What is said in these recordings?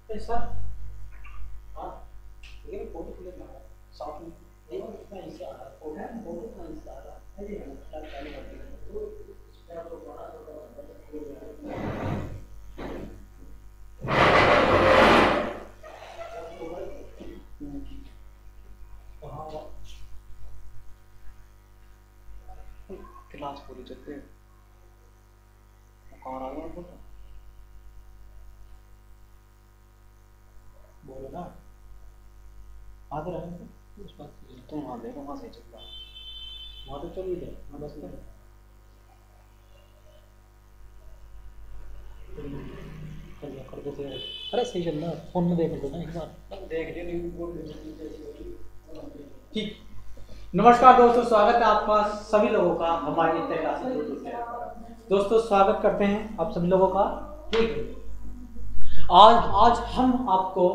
Sir हाँ ये photo click ना साथ में देखो कितना इससे आ रहा है फोटो कितना इससे आ रहा है ये स्टार्ट चालू कर दिया तो मैं आपको बड़ा क्लास पूरी चलते हैं कौन आ गया बोलो बोलो ना आधे रहेंगे उस बात तुम वहाँ देखो वहाँ सही चल रहा है वहाँ तो चल ही दे मैं बस कर देते अरे सही चल रहा है फोन में देख लो ना एक बार देख लिया ठीक। नमस्कार दोस्तों, स्वागत है आपका सभी लोगों का हमारे दोस्तों स्वागत करते हैं आप सभी लोगों का। ठीक है, आज हम आपको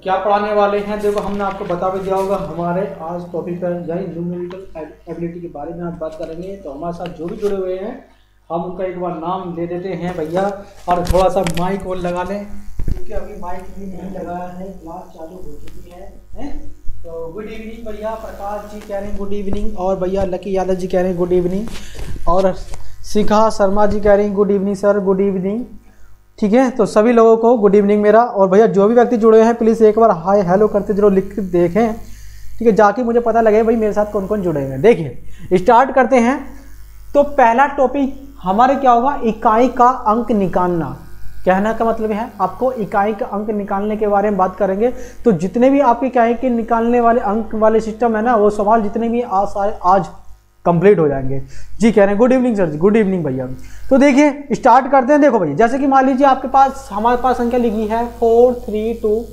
क्या पढ़ाने वाले हैं। देखो हमने आपको बता भी दिया होगा हमारे आज टॉपिक पर यानी न्यूमेरिकल एबिलिटी के बारे में आज बात करेंगे। तो हमारे साथ जो भी जुड़े हुए हैं हम उनका एक बार नाम ले देते हैं भैया, और थोड़ा सा माइक और लगा लें क्योंकि अभी माइक भी नहीं लगाया है, क्लास चालू हो चुकी है? तो गुड इवनिंग भैया, प्रकाश जी कह रहे हैं गुड इवनिंग, और भैया लकी यादव जी कह रहे हैं गुड इवनिंग, और शिखा शर्मा जी कह रहे हैं good evening sir, good evening. ठीक है, तो सभी लोगों को गुड इवनिंग मेरा। और भैया जो भी व्यक्ति जुड़े हैं प्लीज़ एक बार हाय हेलो करते जरूर लिख के देखें, ठीक है, जाके मुझे पता लगे भाई मेरे साथ कौन कौन जुड़े हैं। देखिए स्टार्ट करते हैं। तो पहला टॉपिक हमारे क्या होगा, इकाई का अंक निकालना। कहना का मतलब है आपको इकाई का अंक निकालने के बारे में बात करेंगे। तो जितने भी आपकी इकाई के निकालने वाले अंक वाले सिस्टम है ना, वो सवाल जितने भी आज कंप्लीट हो जाएंगे। जी कह रहे हैं गुड इवनिंग सर जी, गुड इवनिंग भैया। तो देखिए स्टार्ट करते हैं। देखो भैया जैसे कि मान लीजिए आपके पास हमारे पास संख्या लिखी है 432,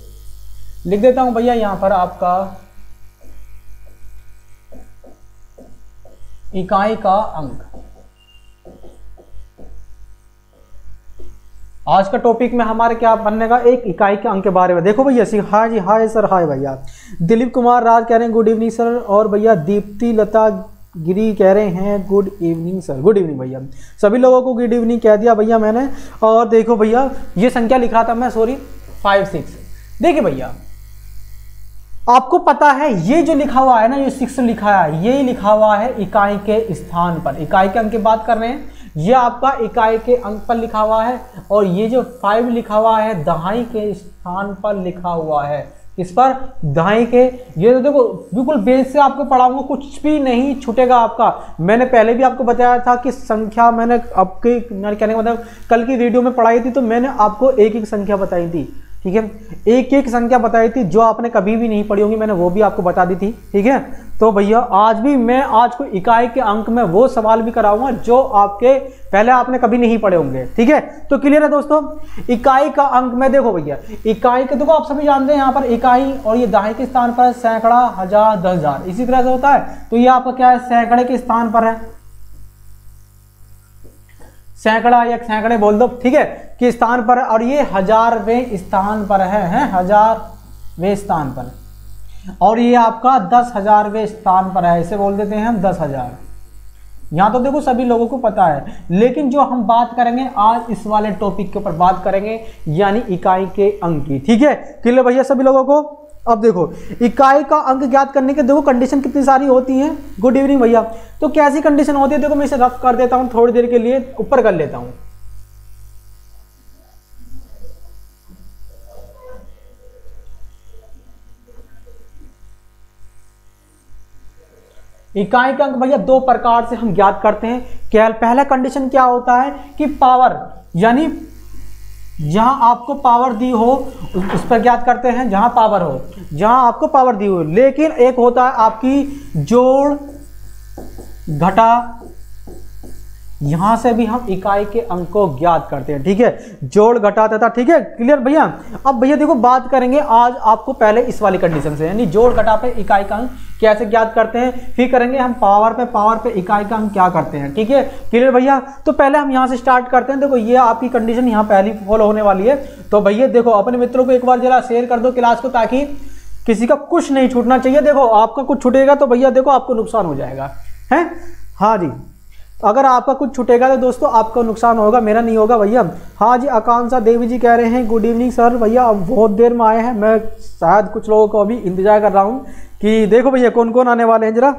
लिख देता हूं भैया यहाँ पर आपका इकाई का अंक। आज का टॉपिक में हमारे क्या बनने का, एक इकाई के अंक के बारे में। देखो भैया हाय जी, हाय सर, हाय भैया। दिलीप कुमार राज कह रहे हैं गुड इवनिंग सर, और भैया दीप्ति लता गिरी कह रहे हैं good evening sir, good evening भैया। सभी लोगों को गुड इवनिंग कह दिया भैया मैंने। और देखो भैया ये संख्या लिखा था मैं, सॉरी 56। देखिए भैया आपको पता है ये जो लिखा हुआ है ना, ये 6 लिखा है, ये लिखा हुआ है इकाई के स्थान पर। इकाई के अंक की बात कर रहे हैं, ये आपका इकाई के अंक पर लिखा हुआ है, और ये जो 5 लिखा हुआ है दहाई के स्थान पर लिखा हुआ है। इस पर दहाई के, ये तो देखो बिल्कुल बेस से आपको पढ़ाऊंगा, कुछ भी नहीं छूटेगा आपका। मैंने पहले भी आपको बताया था कि संख्या मैंने आपके कहने का मतलब कल की वीडियो में पढ़ाई थी, तो मैंने आपको एक एक संख्या बताई थी। ठीक है, एक एक संख्या बताई थी, जो आपने कभी भी नहीं पढ़ी होंगी मैंने वो भी आपको बता दी थी। ठीक है, तो भैया आज भी मैं आज को इकाई के अंक में वो सवाल भी कराऊंगा जो आपके पहले आपने कभी नहीं पढ़े होंगे। ठीक है, तो क्लियर है दोस्तों। इकाई का अंक में देखो भैया, इकाई के देखो आप सभी जानते हैं यहाँ पर इकाई और ये दहाई के स्थान पर सैकड़ा, हजार, 10,000 इसी तरह से होता है। तो ये आपका क्या है, सैकड़े के स्थान पर है, सैकड़ा या सैकड़े बोल दो, ठीक है, कि स्थान पर। और ये हजारवें स्थान पर है 1000वें स्थान पर। और ये आपका 10,000वें स्थान पर है, इसे बोल देते हैं हम 10,000। यहाँ तो देखो सभी लोगों को पता है, लेकिन जो हम बात करेंगे आज इस वाले टॉपिक के ऊपर बात करेंगे, यानी इकाई के अंक की। ठीक है, क्लियर भैया सभी लोगों को। अब देखो इकाई का अंक ज्ञात करने के देखो कंडीशन कितनी सारी होती हैं। गुड इवनिंग भैया। तो कैसी कंडीशन होती है, देखो मैं इसे रफ कर देता हूं थोड़ी देर के लिए, ऊपर कर लेता हूं। इकाई का अंक भैया 2 प्रकार से हम ज्ञात करते हैं। क्या पहला कंडीशन क्या होता है कि पावर, यानी जहां आपको पावर दी हो उस पर ज्ञात करते हैं, जहां पावर हो, जहां आपको पावर दी हो। लेकिन एक होता है आपकी जोड़ घटा, यहां से भी हम इकाई के अंक को ज्ञात करते हैं। ठीक है, जोड़ घटा तथा। ठीक है, क्लियर भैया। अब भैया देखो बात करेंगे आज आपको पहले इस वाली कंडीशन से, यानी जोड़ घटा पे इकाई का अंक कैसे ज्ञात करते हैं, फिर करेंगे हम पावर पे इकाई का अंक क्या करते हैं। ठीक है, क्लियर भैया। तो पहले हम यहां से स्टार्ट करते हैं। देखो ये आपकी कंडीशन यहाँ पहली फॉलो होने वाली है। तो भैया देखो अपने मित्रों को एक बार जरा शेयर कर दो क्लास को, ताकि किसी का कुछ नहीं छूटना चाहिए। देखो आपका कुछ छूटेगा तो भैया देखो आपको नुकसान हो जाएगा है। हाँ जी, अगर आपका कुछ छूटेगा तो दोस्तों आपका नुकसान होगा, मेरा नहीं होगा भैया। हाँ जी, आकांक्षा देवी जी कह रहे हैं गुड इवनिंग सर। भैया अब बहुत देर में आए हैं, मैं शायद कुछ लोगों को अभी इंतजार कर रहा हूँ कि देखो भैया कौन कौन आने वाले हैं जरा।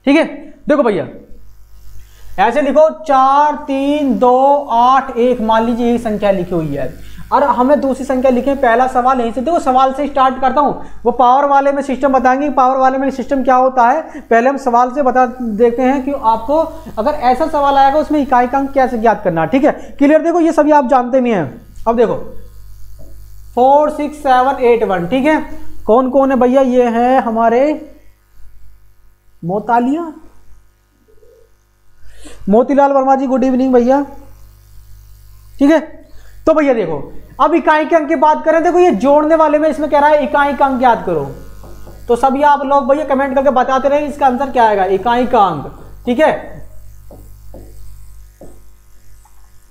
ठीक है, देखो भैया ऐसे लिखो 4 3 2 8 1, मान लीजिए यही संख्या लिखी हुई है और हमें दूसरी संख्या लिखे। पहला सवाल यहीं से, देखो सवाल से स्टार्ट करता हूं। वो पावर वाले में सिस्टम बताएंगे, पावर वाले में सिस्टम क्या होता है। पहले हम सवाल से बता देखते हैं कि आपको अगर ऐसा सवाल आएगा उसमें इकाई का अंक कैसे ज्ञात करना। ठीक है, क्लियर। देखो ये सभी आप जानते भी हैं। अब देखो 4 6 7 8 1, ठीक है। कौन कौन है भैया, ये है हमारे मोतीलाल वर्मा जी, गुड इवनिंग भैया। ठीक है, तो भैया देखो अब इकाई के अंक की बात करें। देखो ये जोड़ने वाले में इसमें कह रहा है इकाई का अंक याद करो, तो सभी आप लोग भैया कमेंट करके बताते रहे इसका आंसर क्या आएगा, इकाई का अंक। ठीक है,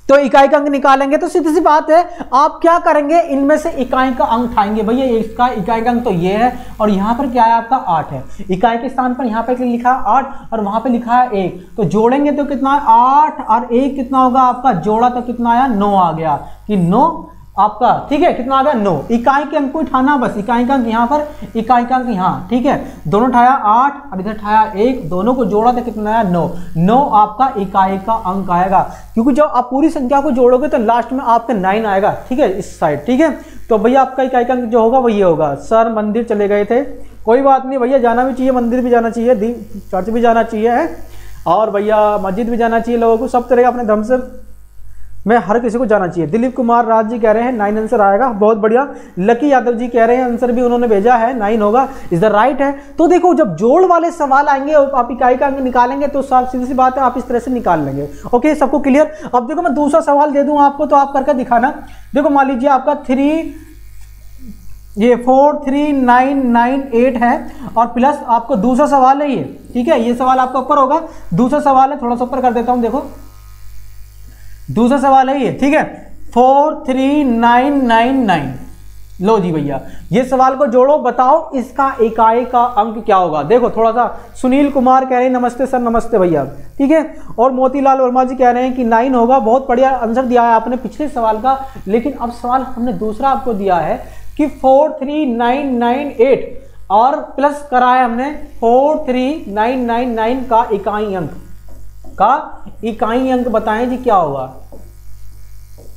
तो इकाई का अंक निकालेंगे तो सीधी सी बात है, आप क्या करेंगे, इनमें से इकाई का अंक उठाएंगे। भैया इसका इकाई का अंक तो ये है और यहां पर क्या है आपका 8 है। इकाई के स्थान पर यहां पर लिखा है 8 और वहां पे लिखा है 1, तो जोड़ेंगे तो कितना है 8 और 1 कितना होगा आपका, जोड़ा तो कितना आया 9 आ गया कि 9 आपका। ठीक है, कितना आ गया 9। इकाई के अंक को उठाना, बस इकाई का अंक यहाँ पर, इकाई का अंक यहाँ। ठीक है, दोनों उठाया 8 और इधर उठाया 1, दोनों को जोड़ा तो कितना आया 9। 9 आपका इकाई का अंक आएगा, क्योंकि जब आप पूरी संख्या को जोड़ोगे तो लास्ट में आपका 9 आएगा। ठीक है, इस साइड। ठीक है, तो भैया आपका इकाई का अंक जो होगा वो ये होगा। सर मंदिर चले गए थे, कोई बात नहीं भैया, जाना भी चाहिए, मंदिर भी जाना चाहिए, चर्च भी जाना चाहिए है, और भैया मस्जिद भी जाना चाहिए लोगों को, सब तरह का अपने धर्म से मैं हर किसी को जाना चाहिए। दिलीप कुमार राज जी कह रहे हैं 9 आंसर आएगा, बहुत बढ़िया। लकी यादव जी कह रहे हैं आंसर भी उन्होंने भेजा है 9 होगा, इज द राइट है। तो देखो जब जोड़ वाले सवाल आएंगे आप इकाई का अंक निकालेंगे तो सीधी सी बात है आप इस तरह से निकाल लेंगे। ओके, सबको क्लियर। अब देखो मैं दूसरा सवाल दे दूं आपको तो आप करके दिखाना। देखो मान लीजिए आपका 4 3 9 9 8 है और प्लस आपको दूसरा सवाल है ये। ठीक है, ये सवाल आपका ऊपर होगा, दूसरा सवाल है, थोड़ा सा ऊपर कर देता हूं। देखो दूसरा सवाल है ये। ठीक है, 4 3 9 9 9। लो जी भैया ये सवाल को जोड़ो, बताओ इसका इकाई का अंक क्या होगा। देखो थोड़ा सा सुनील कुमार कह रहे हैं नमस्ते सर, नमस्ते भैया। ठीक है, और मोतीलाल वर्मा जी कह रहे हैं कि 9 होगा। बहुत बढ़िया आंसर दिया है आपने पिछले सवाल का, लेकिन अब सवाल हमने दूसरा आपको दिया है कि 4 3 9 9 8 और प्लस करा है हमने 4 3 9 9 9 का इकाई अंक बताएं जी क्या होगा।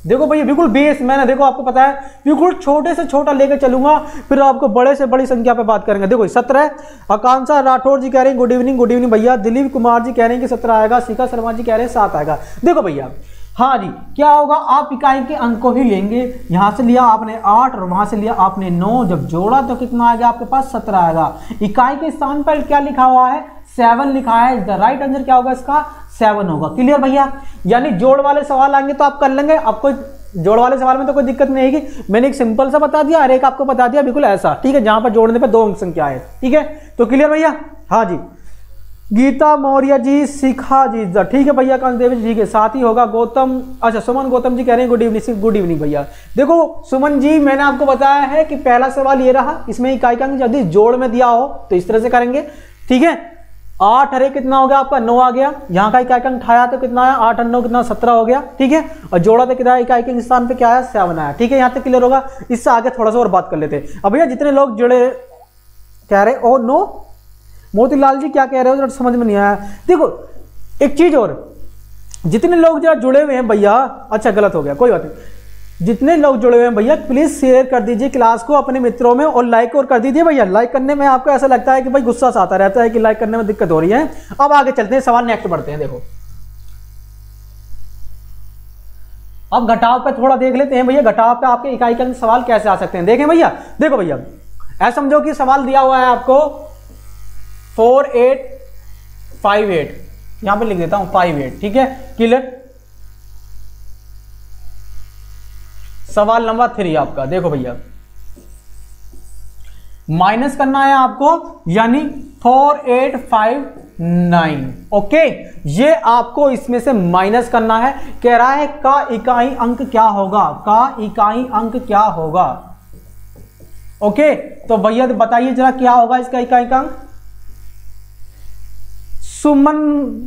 देखो भैया बिल्कुल बेस, मैंने देखो आपको पता है बिल्कुल छोटे से छोटा लेकर चलूंगा, फिर आपको बड़े से बड़ी संख्या पे बात करेंगे। देखो 17। आकांक्षा राठौर जी कह रहे हैं गुड इवनिंग भैया। दिलीप कुमार जी कह रहे हैं कि 17 आएगा। शिखा शर्मा जी कह रहे हैं 7 आएगा। देखो भैया हाँ जी, क्या होगा, आप इकाई के अंक को ही लेंगे। यहां से लिया आपने 8 और वहां से लिया आपने 9, जब जोड़ा तो कितना आ गया आपके पास 17 आएगा। इकाई के स्थान पर क्या लिखा हुआ है 7 लिखा है, द राइट आंसर क्या होगा इसका 7 होगा। क्लियर भैया, यानी जोड़ वाले सवाल आएंगे तो आप कर लेंगे, आपको जोड़ वाले सवाल में तो कोई दिक्कत नहीं आएगी। मैंने एक सिंपल सा बता दिया और एक आपको बता दिया बिल्कुल ऐसा। ठीक है, जहां पर जोड़ने पे 2 अंक संख्या है। ठीक है, तो क्लियर भैया। हाँ जी, गीता मौर्य जी, शिखा जी, ठीक है भैया, कांदेव जी, ठीक है, साथ ही होगा गौतम। अच्छा सुमन गौतम जी कह रहे हैं गुड इवनिंग भैया। देखो सुमन जी मैंने आपको बताया है कि पहला सवाल ये रहा, इसमें इकाई का अंक यदि जोड़ में दिया हो तो इस तरह से करेंगे। ठीक है, 8 अरे कितना हो गया आपका 9 आ गया। यहाँ का इकाई का अंक उठाया तो कितना आया 8 और 9 कितना 17 हो गया। ठीक है, और जोड़ा तो कितना इकाई के स्थान पे क्या आया 7 आया। ठीक है, यहाँ तक क्लियर होगा। इससे आगे थोड़ा सा और बात कर लेते हैं। अब भैया जितने लोग जुड़े कह रहे ओ नो, मोतीलाल जी क्या कह रहे हो समझ में नहीं आया। देखो एक चीज और, जितने लोग जरा जुड़े हुए हैं भैया, अच्छा गलत हो गया कोई बात नहीं, जितने लोग जुड़े हुए हैं भैया प्लीज शेयर कर दीजिए क्लास को अपने मित्रों में और लाइक और कर दीजिए भैया। लाइक करने में आपको ऐसा लगता है कि भाई गुस्सा सा आता रहता है कि लाइक करने में दिक्कत हो रही है। अब आगे चलते हैं, सवाल नेक्स्ट बढ़ते हैं। देखो अब घटाव पे थोड़ा देख लेते हैं भैया, घटाव पे आपके इकाई के अंक सवाल कैसे आ सकते हैं। देखें भैया, देखो भैया ऐसा समझो कि सवाल दिया हुआ है आपको 4 8 5 8, यहां पे लिख देता हूं 5 8। ठीक है, क्लियर। सवाल नंबर 3 आपका, देखो भैया माइनस करना है आपको, यानी 4 8 5 9। ओके, ये आपको इसमें से माइनस करना है। कह रहा है का इकाई अंक क्या होगा, का इकाई अंक क्या होगा। ओके, तो भैया बताइए जरा क्या होगा इसका इकाई का अंक। सुमन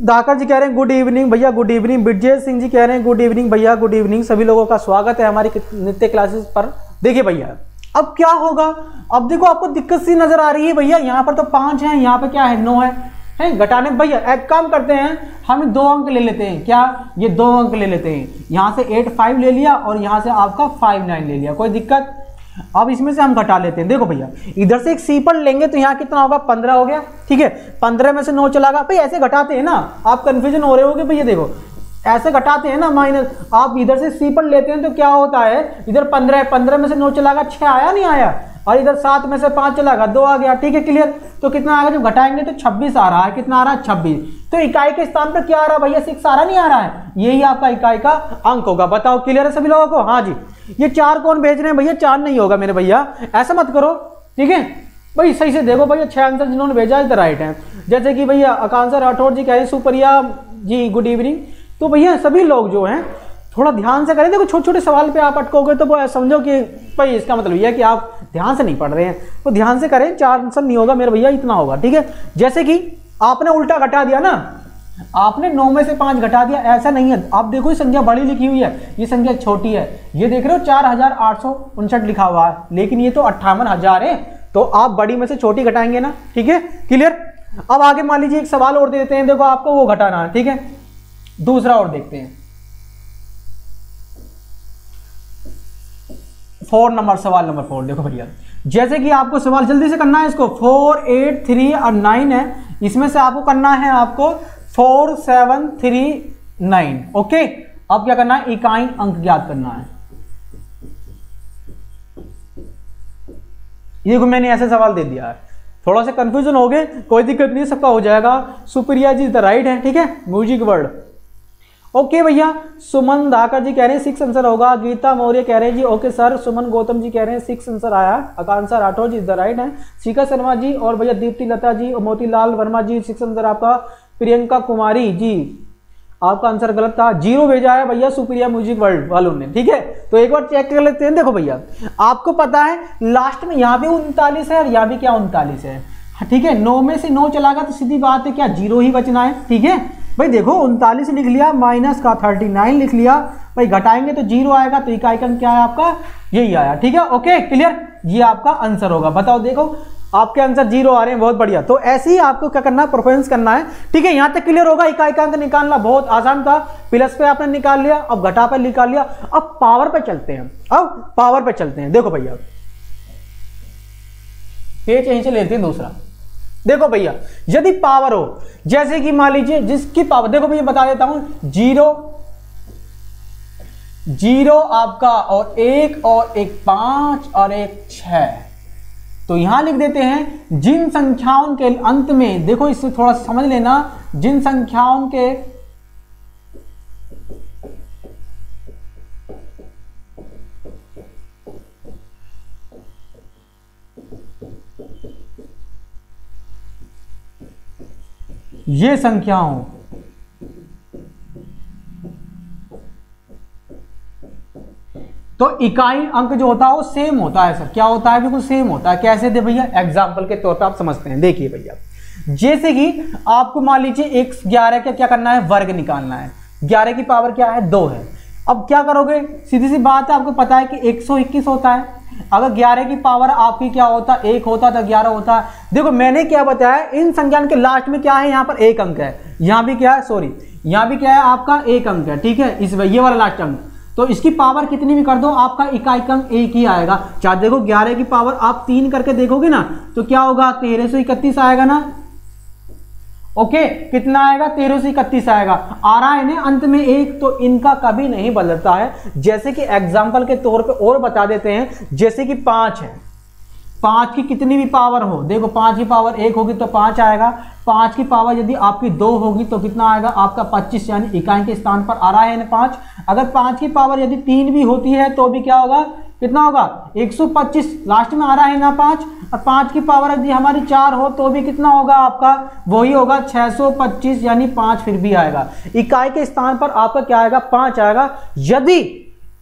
धाकर जी कह रहे हैं गुड इवनिंग भैया, गुड इवनिंग। ब्रिजेश सिंह जी कह रहे हैं गुड इवनिंग भैया, गुड इवनिंग। सभी लोगों का स्वागत है हमारी नित्य क्लासेस पर। देखिए भैया अब क्या होगा, अब देखो आपको दिक्कत सी नजर आ रही है भैया, यहाँ पर तो 5 है, यहाँ पे क्या है 9 है घटाने। भैया एक काम करते हैं, हम 2 अंक ले लेते हैं, क्या ये 2 अंक ले लेते हैं, यहाँ से 8 5 ले लिया और यहाँ से आपका 5 9 ले लिया, कोई दिक्कत। अब इसमें से हम घटा लेते हैं। देखो भैया इधर से एक सीपल लेंगे तो यहाँ कितना होगा 15 हो गया, ठीक है। 15 में से 9 चला गया। भाई ऐसे घटाते हैं ना, आप कंफ्यूजन हो रहे होगे भैया, देखो ऐसे घटाते हैं ना माइनस, आप इधर से सीपल लेते हैं तो क्या होता है, इधर 15 में से 9 चला गया 6 आया नहीं आया, और इधर 7 में से 5 चला गया 2 आ गया, ठीक है क्लियर। तो कितना आएगा जब घटाएंगे तो 26 आ रहा है, कितना आ रहा है 26। तो इकाई के स्थान पर क्या आ रहा है भैया 6 आ रहा नहीं आ रहा है, यही आपका इकाई का अंक होगा। बताओ क्लियर है सभी लोगों को। हाँ जी, ये 4 कौन भेज रहे हैं भैया, 4 नहीं होगा मेरे भैया, ऐसा मत करो, ठीक है भाई। सही से देखो भैया 6 आंसर जिन्होंने भेजा है राइट है। जैसे कि भैया आकांक्षा राठौर जी कह रहे हैं सुप्रिया जी गुड इवनिंग। तो भैया सभी लोग जो हैं थोड़ा ध्यान से करें। देखो छोटे छोटे सवाल पे आप अटकोगे तो वो समझो कि भाई इसका मतलब यह है कि आप ध्यान से नहीं पढ़ रहे हैं, तो ध्यान से करें। 4 आंसर नहीं होगा मेरे भैया, इतना होगा, ठीक है। जैसे कि आपने उल्टा घटा दिया ना, आपने 9 में से 5 घटा दिया, ऐसा नहीं है। आप देखो ये संख्या बड़ी लिखी हुई है, ये संख्या छोटी है, ये देख रहे हो 4859 लिखा हुआ है, लेकिन ये तो 58,000 है, तो आप बड़ी में से छोटी घटाएंगे ना, ठीक है क्लियर। अब आगे मान लीजिए एक सवाल और दे देते हैं, देखो आपको वो घटाना है, ठीक है। दूसरा और देखते हैं, 4 नंबर सवाल नंबर 4। देखो भैया जैसे कि आपको सवाल जल्दी से करना है, इसको 4 8 3 और 9 है, इसमें से आपको करना है आपको 4 7 3 9। ओके, अब क्या करना है, इकाई अंक ज्ञात करना है। ये देखो मैंने ऐसे सवाल दे दिया है, थोड़ा सा कंफ्यूजन हो गए, कोई दिक्कत नहीं, सबका हो जाएगा। सुप्रिया जी द राइट है, ठीक है, म्यूजिक वर्ड। ओके भैया, सुमन धाकर जी कह रहे हैं 6 आंसर होगा। गीता मौर्य कह रहे हैं जी ओके सर। सुमन गौतम जी कह रहे हैं 6 आंसर आया। आकांक्षा राठौर जी द राइट है। शिखा शर्मा जी और भैया दीप्ति लता जी और मोतीलाल वर्मा जी 6 आंसर आपका। प्रियंका कुमारी जी आपका आंसर गलत था, 0 भेजा है भैया सुप्रिया म्यूजिक वर्ल्ड वालों ने, ठीक है। तो एक बार चेक कर लेते हैं। देखो भैया आपको पता है लास्ट में यहाँ पे 39 है और यहाँ भी क्या 39 है, ठीक है। 9 में से 9 चला गया तो सीधी बात है क्या 0 ही बचना है, ठीक है भाई। देखो 39 लिख लिया, माइनस का 39 लिख लिया भाई, घटाएंगे तो 0 आएगा, तो इकाई का क्या है आपका यही आया, ठीक है। ओके क्लियर, ये आपका आंसर होगा। बताओ देखो आपके आंसर 0 आ रहे हैं, बहुत बढ़िया। तो ऐसे ही आपको क्या करना है, परफॉर्मेंस करना है, ठीक है। यहां तक क्लियर होगा। इकाई का अंक निकालना बहुत आसान था, प्लस पे आपने निकाल लिया, अब घटा पे निकाल लिया। अब पावर पे चलते हैं, अब पावर पे चलते हैं। देखो भैया पेज यहीं से लेते हैं दूसरा। देखो भैया यदि पावर हो, जैसे कि मान लीजिए जिसकी पावर, देखो भैया बता देता हूं, 0 आपका और 1 और 1 5 और 1 6। तो यहां लिख देते हैं जिन संख्याओं के अंत में, देखो इससे थोड़ा समझ लेना, जिन संख्याओं के ये संख्याओं तो इकाई अंक जो होता है वो सेम होता है सर। क्या होता है, बिल्कुल सेम होता है। कैसे दे भैया, एग्जाम्पल के तौर पे आप समझते हैं। देखिए भैया जैसे कि आपको मान लीजिए 11 का क्या करना है, वर्ग निकालना है। 11 की पावर क्या है 2 है। अब क्या करोगे, सीधी सी बात है, आपको पता है कि 121 होता है। अगर 11 की पावर आपकी क्या होता, 1 होता तो 11 होता है। देखो मैंने क्या बताया, इन संख्यान के लास्ट में क्या है, यहाँ पर 1 अंक है, यहाँ भी क्या है, सॉरी यहाँ भी क्या है आपका 1 अंक है, ठीक है। इस ये वाला लास्ट अंक, तो इसकी पावर कितनी भी कर दो आपका इकाई अंक 1 ही आएगा। चाहे देखो 11 की पावर आप 3 करके देखोगे ना तो क्या होगा, 1331 आएगा ना। ओके कितना आएगा, 1331 आएगा। आ रहा है ना अंत में 1, तो इनका कभी नहीं बदलता है। जैसे कि एग्जाम्पल के तौर पे और बता देते हैं, जैसे कि 5 है, 5 की कितनी भी पावर हो, देखो 5 की पावर 1 होगी तो 5 आएगा। 5 की पावर यदि आपकी 2 होगी तो कितना आएगा आपका 25, यानी इकाई के स्थान पर आ रहा है ना 5। अगर 5 की पावर यदि 3 भी होती है तो भी क्या होगा, कितना होगा 125, लास्ट में आ रहा है ना 5। और 5 की पावर यदि हमारी 4 हो तो भी कितना होगा आपका, वही होगा 625, यानी 5 फिर भी आएगा। इकाई के स्थान पर आपका क्या आएगा, 5 आएगा। यदि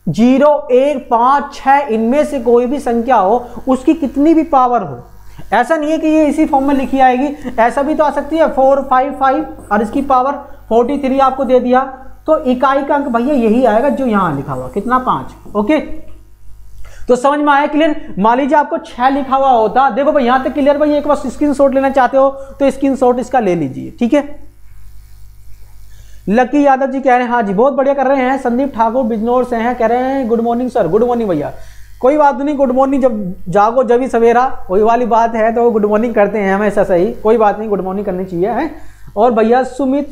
0 1 5 6 इनमें से कोई भी संख्या हो, उसकी कितनी भी पावर हो, ऐसा नहीं है कि ये इसी फॉर्म में लिखी आएगी, ऐसा भी तो आ सकती है 4 5 5 और इसकी पावर 43 आपको दे दिया, तो इकाई का अंक भैया यही आएगा जो यहां लिखा हुआ, कितना 5। ओके, तो समझ में आया, क्लियर। मान लीजिए आपको 6 लिखा हुआ होता, देखो भाई यहां तक क्लियर भाई, एक बार स्क्रीनशॉट लेना चाहते हो तो स्क्रीनशॉट इसका ले लीजिए, ठीक है। लकी यादव जी कह रहे हैं हाँ जी बहुत बढ़िया कर रहे हैं। संदीप ठाकुर बिजनौर से हैं, कह रहे हैं good morning sir. Good morning भैया, कोई बात नहीं, गुड मॉर्निंग जब जागो जब ही सवेरा, वही वाली बात है, तो गुड मॉर्निंग करते हैं हमेशा, सही, कोई बात नहीं, गुड मॉर्निंग करनी चाहिए है। और भैया सुमित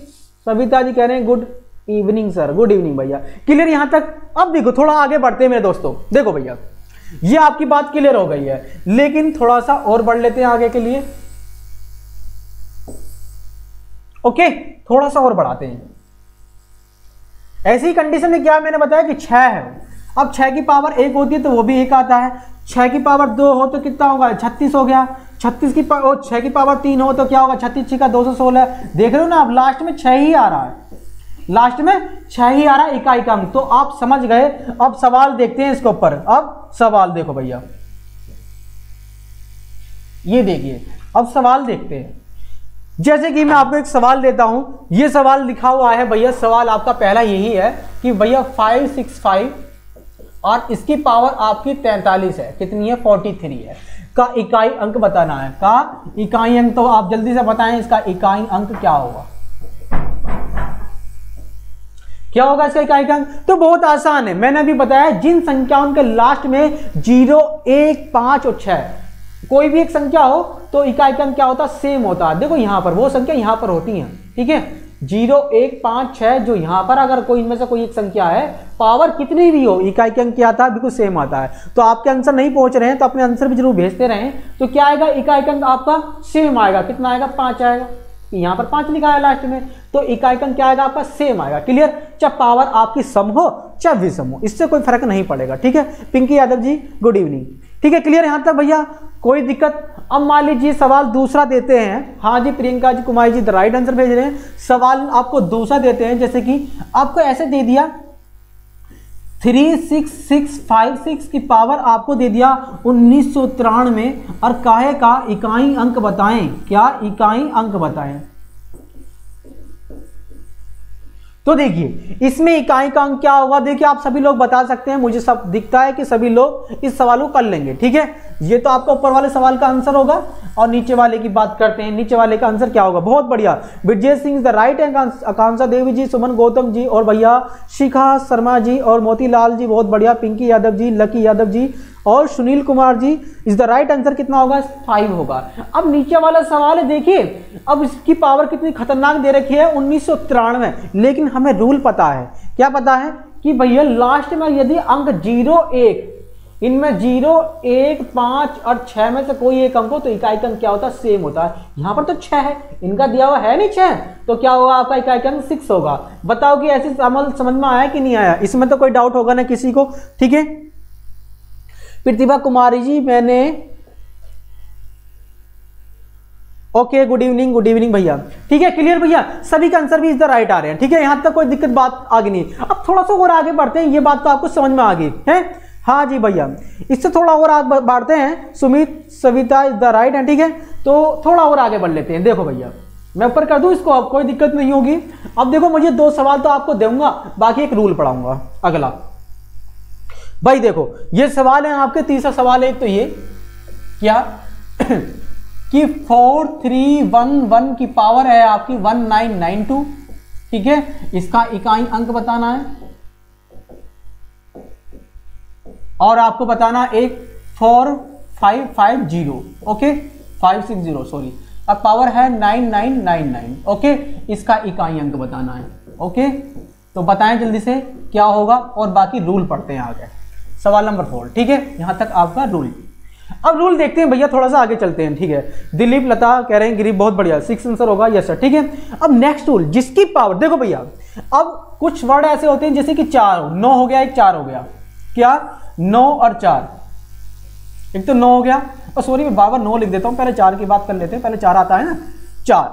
सविता जी कह रहे हैं good evening sir. Good evening भैया, क्लियर यहां तक। अब देखो थोड़ा आगे बढ़ते हैं मेरे दोस्तों, देखो भैया ये आपकी बात क्लियर हो गई है, लेकिन थोड़ा सा और बढ़ लेते हैं आगे के लिए। ओके, थोड़ा सा और बढ़ाते हैं। ऐसी कंडीशन में क्या मैंने बताया कि 6 है, अब 6 की पावर 1 होती है तो वो भी 1 आता है, 6 की पावर 2 हो तो कितना होगा 36 हो गया, 36 की 6 की पावर 3 हो तो क्या होगा 36 का 216। देख रहे हो ना, अब लास्ट में 6 ही आ रहा है, लास्ट में 6 ही आ रहा है इकाई का अंक, तो आप समझ गए। अब सवाल देखते हैं इसके ऊपर। अब सवाल देखो भैया, ये देखिए, अब सवाल देखते हैं। जैसे कि मैं आपको एक सवाल देता हूं, ये सवाल लिखा हुआ है भैया, सवाल आपका पहला यही है कि भैया 565 और इसकी पावर आपकी 43 है, कितनी है 43 है, का इकाई अंक बताना है। का इकाई अंक, तो आप जल्दी से बताएं इसका इकाई अंक क्या होगा, क्या होगा इसका इकाई अंक। तो बहुत आसान है, मैंने अभी बताया जिन संख्याओं के लास्ट में 0 1 5 और 6 कोई भी एक संख्या हो तो इकाई का अंक क्या होता है, सेम होता है। देखो यहां पर वो संख्या यहां पर होती हैं, ठीक है, 0 1 5 6 जो यहां पर अगर कोई इनमें से कोई एक संख्या है, पावर कितनी भी हो, इकाई का अंक क्या आता है, बिल्कुल सेम आता है। तो आपके आंसर नहीं पहुंच रहे हैं तो अपने आंसर भी जरूर भेजते रहें, तो क्या आएगा इकाई का अंक आपका सेम आएगा, कितना आएगा 5 आएगा, यहां पर 5 लिखा है लास्ट में, तो इकाई का अंक क्या आएगा आपका सेम आएगा। क्लियर, चाहे पावर आपकी सम हो चाहे विषम हो, इससे कोई फर्क नहीं पड़ेगा, ठीक है। पिंकी यादव जी गुड इवनिंग, ठीक है, क्लियर यहां तक भैया, कोई दिक्कत। अब मान लीजिए सवाल दूसरा देते हैं, हाँ जी Priyanka ji Kumari ji the right answer भेज रहे हैं। सवाल आपको दूसरा देते हैं, जैसे कि आपको ऐसे दे दिया 36656 की पावर आपको दे दिया 1993 और काहे का इकाई अंक बताएं, क्या इकाई अंक बताएं। तो देखिए इसमें इकाई का अंक क्या होगा, देखिए आप सभी लोग बता सकते हैं, मुझे सब दिखता है कि सभी लोग इस सवाल को कर लेंगे, ठीक है। ये तो आपका ऊपर वाले सवाल का आंसर होगा, और नीचे वाले की बात करते हैं, नीचे वाले का आंसर क्या होगा। बहुत बढ़िया, Vijay Singh the right answer, आकांक्षा देवी जी, सुमन गौतम जी और भैया शिखा शर्मा जी और मोतीलाल जी, बहुत बढ़िया, पिंकी यादव जी, लकी यादव जी और Sunil Kumar ji is the right answer कितना होगा 5 होगा। अब नीचे वाला सवाल है, देखिए अब इसकी पावर कितनी खतरनाक दे रखी है 1993, लेकिन हमें रूल पता है, क्या पता है कि भैया लास्ट में यदि अंक 0 1 इनमें 0 1 5 और 6 में से कोई एक अंक हो तो इकाई का अंक क्या होता है सेम होता है। यहां पर तो 6 है, इनका दिया हुआ है नहीं 6, तो क्या होगा आपका इकाई का अंक 6 होगा। बताओ कि ऐसी अमल समझ में आया कि नहीं आया, इसमें तो कोई डाउट होगा ना किसी को, ठीक है। प्रतिभा कुमारी जी मैंने ओके गुड इवनिंग भैया, ठीक है, क्लियर भैया, सभी का आंसर भी इस द राइट आ रहे हैं, ठीक है, यहां तक कोई दिक्कत बात आगे नहीं। अब थोड़ा सा और आगे बढ़ते हैं, ये बात तो आपको समझ में आ गई है, हाँ जी भैया, इससे थोड़ा और आगे बढ़ते हैं। Sumit Savita is the right है, ठीक है, तो थोड़ा और आगे बढ़ लेते हैं। देखो भैया मैं ऊपर कर दूं इसको, अब कोई दिक्कत नहीं होगी। अब देखो मुझे 2 सवाल तो आपको दूंगा, बाकी एक रूल पढ़ाऊंगा अगला। भाई देखो ये सवाल है आपके, तीसरा सवाल है एक तो ये क्या कि 4311 की पावर है आपकी 1992, ठीक है, इसका इकाई अंक बताना है और आपको बताना एक 4550, ओके 560 सॉरी, अब पावर है 9999, ओके, इसका इकाई अंक बताना है, ओके। तो बताएं जल्दी से क्या होगा और बाकी रूल पढ़ते हैं आगे। सवाल नंबर 4, ठीक है, यहां तक आपका रूल। अब रूल देखते हैं भैया, थोड़ा सा आगे चलते हैं, ठीक है। दिलीप लता कह रहे हैं गिरीश बहुत बढ़िया, 6 आंसर होगा, यस सर, ठीक है। अब नेक्स्ट रूल, जिसकी पावर देखो भैया, अब कुछ वर्ड ऐसे होते हैं जैसे कि 4 9 हो गया, एक 4 हो गया, क्या 9 और 4, एक तो 9 हो गया, और सॉरी मैं बार बार 9 लिख देता हूं, पहले 4 की बात कर लेते हैं, पहले 4 आता है ना 4,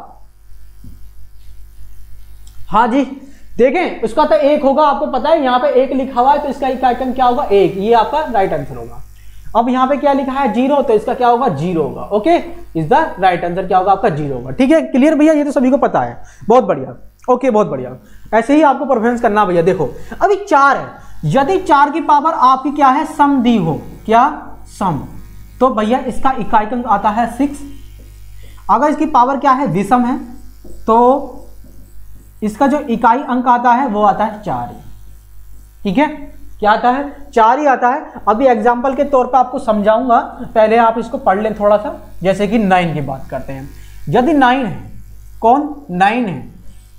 हाँ जी देखें उसका तो 1 होगा, आपको पता है यहाँ पे 1 लिखा हुआ है तो इसका इकाई अंक क्या होगा 1, ये आपका राइट आंसर होगा। अब यहाँ पे क्या लिखा है 0, तो इसका क्या होगा 0 होगा। Okay, is the right answer क्या होगा आपका 0 होगा। ठीक है, क्लियर भैया, ये तो सभी को पता है, बहुत बढ़िया। ओके, बहुत बढ़िया, ऐसे ही आपको परफॉर्मेंस करना भैया। देखो अभी 4 है, यदि 4 की पावर आपकी क्या है सम दी हो, क्या सम, तो भैया इसका इकाई अंक आता है 6। अगर इसकी पावर क्या है विषम है तो इसका जो इकाई अंक आता है वो आता है 4। ठीक है, क्या आता है 4 ही आता है। अभी एग्जांपल के तौर पे आपको समझाऊंगा, पहले आप इसको पढ़ लें थोड़ा सा। जैसे कि 9 की बात करते हैं, यदि 9 है, कौन 9 है,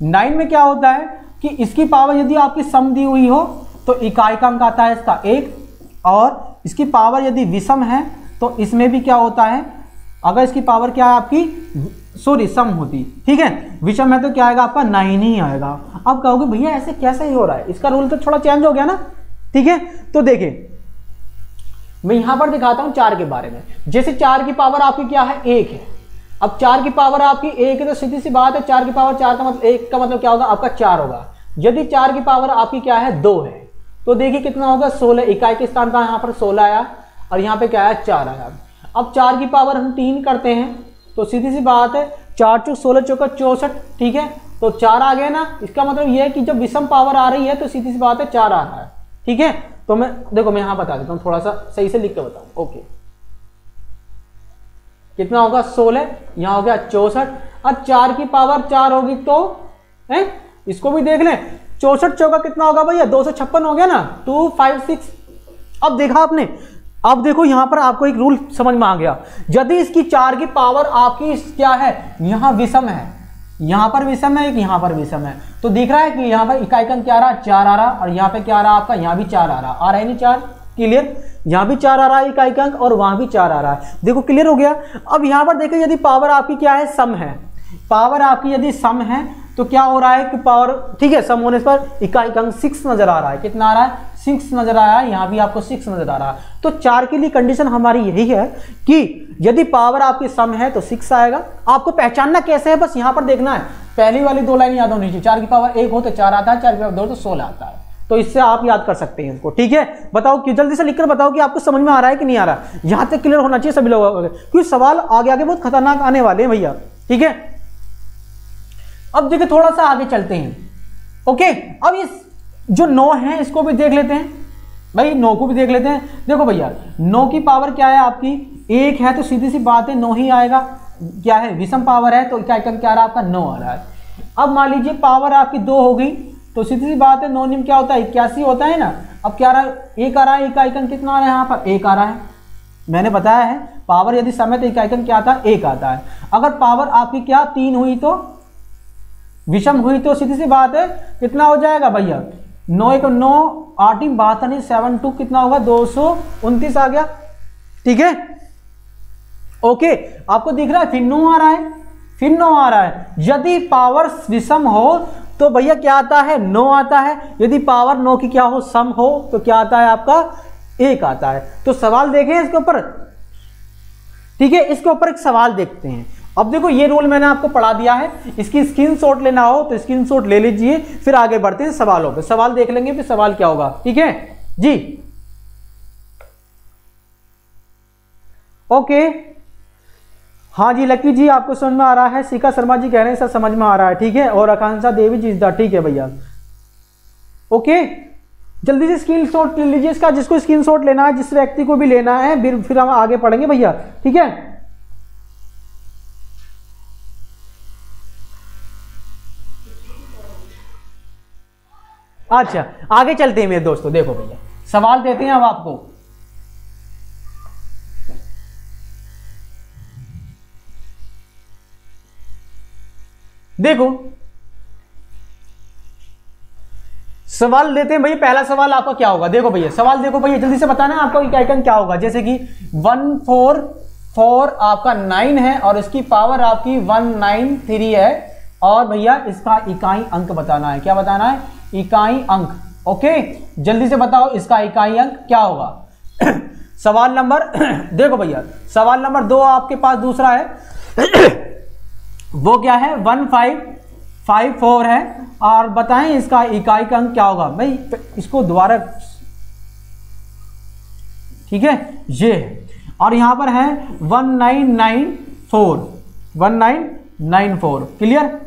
9 में क्या होता है कि इसकी पावर यदि आपकी सम दी हुई हो तो इकाई का अंक आता है इसका 1, और इसकी पावर यदि विषम है तो इसमें भी क्या होता है, अगर इसकी पावर क्या है आपकी सॉरी सम होती, ठीक है, विषम है तो क्या आएगा आपका 9 ही आएगा। अब कहोगे भैया ऐसे कैसे ही हो रहा है, इसका रूल तो थोड़ा चेंज हो गया ना। ठीक है, तो देखिए मैं यहां पर दिखाता हूं 4 के बारे में। जैसे 4 की पावर आपकी क्या है 1 है, अब 4 की पावर आपकी 1 है तो सीधी सी बात है 4 की पावर 4 का मतलब 1 का मतलब क्या होगा आपका 4 होगा। यदि 4 की पावर आपकी क्या है 2 है तो देखिए कितना होगा 16, इकाई के स्थान पर यहाँ पर 16 आया और यहाँ पे क्या है 4 आया। अब 4 की पावर हम 3 करते हैं तो सीधी सी बात है 4 चौक 16 चौका 64, ठीक है, तो 4 आ गए ना। इसका मतलब यह है कि जब विषम पावर आ रही है तो सीधी सी बात है 4 आ रहा है। ठीक है, तो मैं देखो मैं यहां बता देता हूं, थोड़ा सा सही से लिख के बताऊं। ओके, कितना होगा 16, यहां हो गया 64। अब 4 की पावर 4 होगी तो है, इसको भी देख लें, 64 चौका कितना होगा भैया 256 हो गया ना, 256। अब देखा आपने, अब देखो यहां पर आपको एक रूल समझ में आ गया। यदि इसकी 4 की पावर आपकी क्या है यहां विषम है, यहां पर विषम है, एक यहां पर विषम है, तो दिख रहा है कि यहां पर इकाई अंक क्या आ रहा है 4 आ रहा, और यहां पे क्या आ रहा है आपका यहां भी 4 आ रहा है नहीं 4, क्लियर, यहां भी 4 आ रहा है इकाई अंक और वहां भी 4 आ रहा है, देखो क्लियर हो गया। अब यहां पर देखिए यदि पावर आपकी क्या है सम है, पावर आपकी यदि सम है तो क्या हो रहा है कि पावर, ठीक है, सम होने पर इकाई अंक 6 नजर आ रहा है, कितना आ रहा है 6 नजर आ रहा है, यहां भी आपको 6 नजर आ रहा है। तो 4 के लिए कंडीशन हमारी यही है कि यदि पावर आपकी सम है तो 6 आएगा। आपको पहचानना कैसे है, बस यहां पर देखना है, पहली वाली 2 लाइन याद होनी चाहिए, 4 की पावर 1 हो तो 4 आता है, 4 की पावर 2 तो 16 आता है, तो इससे आप याद कर सकते हैं इसको। ठीक है, बताओ कि जल्दी से लिखकर बताओ कि आपको समझ में आ रहा है कि नहीं आ रहा, यहां तक क्लियर होना चाहिए सभी लोगों को, क्योंकि सवाल आगे आगे बहुत खतरनाक आने वाले हैं भैया। ठीक है, अब देखिए थोड़ा सा आगे चलते हैं। ओके, अब इस जो 9 है इसको भी देख लेते हैं भाई, 9 को भी देख लेते हैं। देखो भैया 9 की पावर क्या है आपकी 1 है तो सीधी सी बात है 9 ही आएगा, क्या है विषम पावर है तो क्या क्या आ रहा है आपका 9 आ रहा है। अब मान लीजिए पावर आपकी 2 हो गई तो सीधी सी बात है 9 निम क्या होता है 81 होता है ना। अब क्या आ रहा है 1 आ रहा है, इकाई अंक कितना आ रहा है यहाँ पर 1 आ रहा है, मैंने बताया है पावर यदि समय तो इकाई अंक क्या आता है 1 आता है। अगर पावर आपकी क्या 3 हुई तो विषम हुई तो सीधी सी बात है कितना हो जाएगा भैया 9 1 9 8 72 नहीं 7 2 कितना होगा 229 आ गया। ठीक है, ओके, आपको दिख रहा है फिर 9 आ रहा है, फिर 9 आ रहा है। यदि पावर विषम हो तो भैया क्या आता है 9 आता है, यदि पावर 9 की क्या हो सम हो तो क्या आता है आपका 1 आता है। तो सवाल देखें इसके ऊपर, ठीक है, इसके ऊपर एक सवाल देखते हैं। अब देखो ये रूल मैंने आपको पढ़ा दिया है, इसकी स्क्रीनशॉट लेना हो तो स्क्रीनशॉट ले लीजिए, फिर आगे बढ़ते हैं सवालों पे, सवाल देख लेंगे फिर सवाल क्या होगा। ठीक है जी, ओके, हाँ जी लक्की जी आपको समझ में आ रहा है, शिखा शर्मा जी कह रहे हैं सर समझ में आ रहा है, ठीक है, और आकांक्षा देवी जी ठीक है भैया। ओके, जल्दी से स्क्रीनशॉट ले लीजिए इसका, जिसको स्क्रीनशॉट लेना है, जिस व्यक्ति को भी लेना है, फिर हम आगे पढ़ेंगे भैया। ठीक है, अच्छा आगे चलते हैं मेरे दोस्तों। देखो भैया सवाल देते हैं अब आपको, देखो सवाल देते हैं भैया। पहला सवाल आपका क्या होगा, देखो भैया सवाल देखो भैया जल्दी से बताना आपको इकाई अंक क्या होगा। जैसे कि 144 आपका 9 है और इसकी पावर आपकी 193 है, और भैया इसका इकाई अंक बताना है। क्या बताना है, इकाई अंक। ओके, जल्दी से बताओ इसका इकाई अंक क्या होगा। सवाल नंबर देखो भैया सवाल नंबर 2 आपके पास दूसरा है वो क्या है 1554 है, और बताएं इसका इकाई का अंक क्या होगा भाई, इसको दोबारा, ठीक है, ये है। और यहां पर है 1994 क्लियर।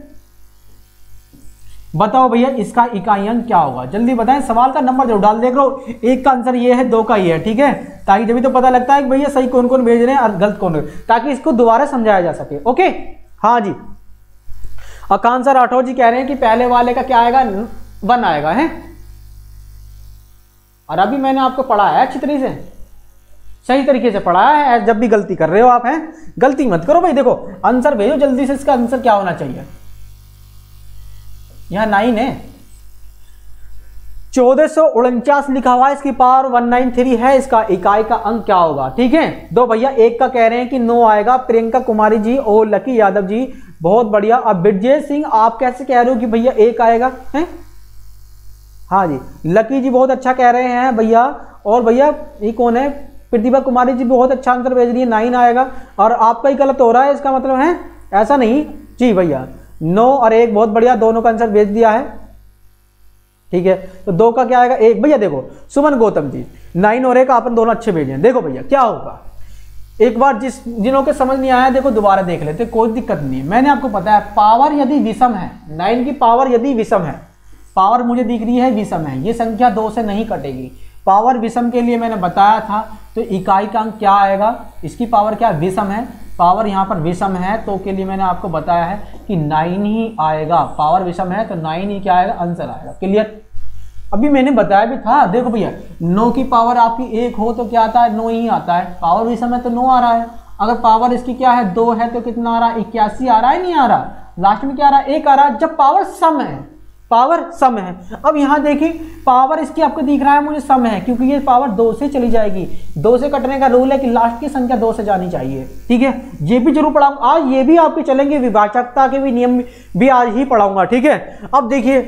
बताओ भैया इसका इकाई अंक क्या होगा, जल्दी बताएं, सवाल का नंबर जरूर डाल, देख लो एक का आंसर ये है, दो का ये है, ठीक है, ताकि जब भी तो पता लगता है कि भैया सही कौन कौन भेज रहे हैं और गलत कौन, ताकि इसको दोबारा समझाया जा सके। ओके हाँ जी। आकांक्षा राठौर जी कह रहे हैं कि पहले वाले का क्या आएगा, 1 आएगा है। और अभी मैंने आपको पढ़ाया है अच्छी तरीके से, सही तरीके से पढ़ाया है। जब भी गलती कर रहे हो आप हैं, गलती मत करो भाई। देखो आंसर भेजो जल्दी से, इसका आंसर क्या होना चाहिए, यहां 9 है, 1449 लिखा हुआ है, इसकी पावर 193 है, इसका इकाई का अंक क्या होगा, ठीक है। दो भैया एक का कह रहे हैं कि 9 आएगा, प्रियंका कुमारी जी और लकी यादव जी, बहुत बढ़िया। अब विजय सिंह आप कैसे कह रहे हो कि भैया 1 आएगा है, हाँ जी, लकी जी बहुत अच्छा कह रहे हैं भैया। और भैया ये कौन है, प्रतिभा कुमारी जी बहुत अच्छा आंसर भेज रही है, 9 आएगा, और आपका ही गलत हो रहा है, इसका मतलब है ऐसा नहीं जी भैया, 9 और 1 बहुत बढ़िया, दोनों का आंसर भेज दिया है, ठीक है। तो 2 का क्या आएगा, 1 भैया। देखो सुमन गौतम जी 9 और 1 अपन दोनों अच्छे भेजे हैं। देखो भैया क्या होगा, एक बार जिनों के समझ नहीं आया देखो दोबारा देख लेते, कोई दिक्कत नहीं है। मैंने आपको पता है पावर यदि विषम है, 9 की पावर यदि विषम है, पावर मुझे दिख रही है विषम है, ये संख्या 2 से नहीं कटेगी। पावर विषम के लिए मैंने बताया था, तो इकाई का अंक क्या आएगा, इसकी पावर क्या विषम है, पावर यहाँ पर विषम है, तो के लिए मैंने आपको बताया है कि 9 ही आएगा। पावर विषम है तो 9 ही क्या आएगा, आंसर आएगा। क्लियर। अभी मैंने बताया भी था, देखो भैया 9 की पावर आपकी 1 हो तो क्या आता है, 9 ही आता है। पावर विषम है तो 9 आ रहा है। अगर पावर इसकी क्या है 2 है तो कितना आ रहा है, 81 आ रहा है, नहीं आ रहा, लास्ट में क्या आ रहा है, 1 आ रहा है, जब पावर सम है, पावर सम है। अब यहाँ देखिए पावर इसकी आपको दिख रहा है मुझे सम है, क्योंकि ये पावर 2 से चली जाएगी, 2 से कटने का रूल है कि लास्ट की संख्या 2 से जानी चाहिए, ठीक है। ये भी जरूर पढ़ाऊंगा आज, ये भी आपके चलेंगे, विभाजकता के भी नियम भी आज ही पढ़ाऊंगा, ठीक है। अब देखिए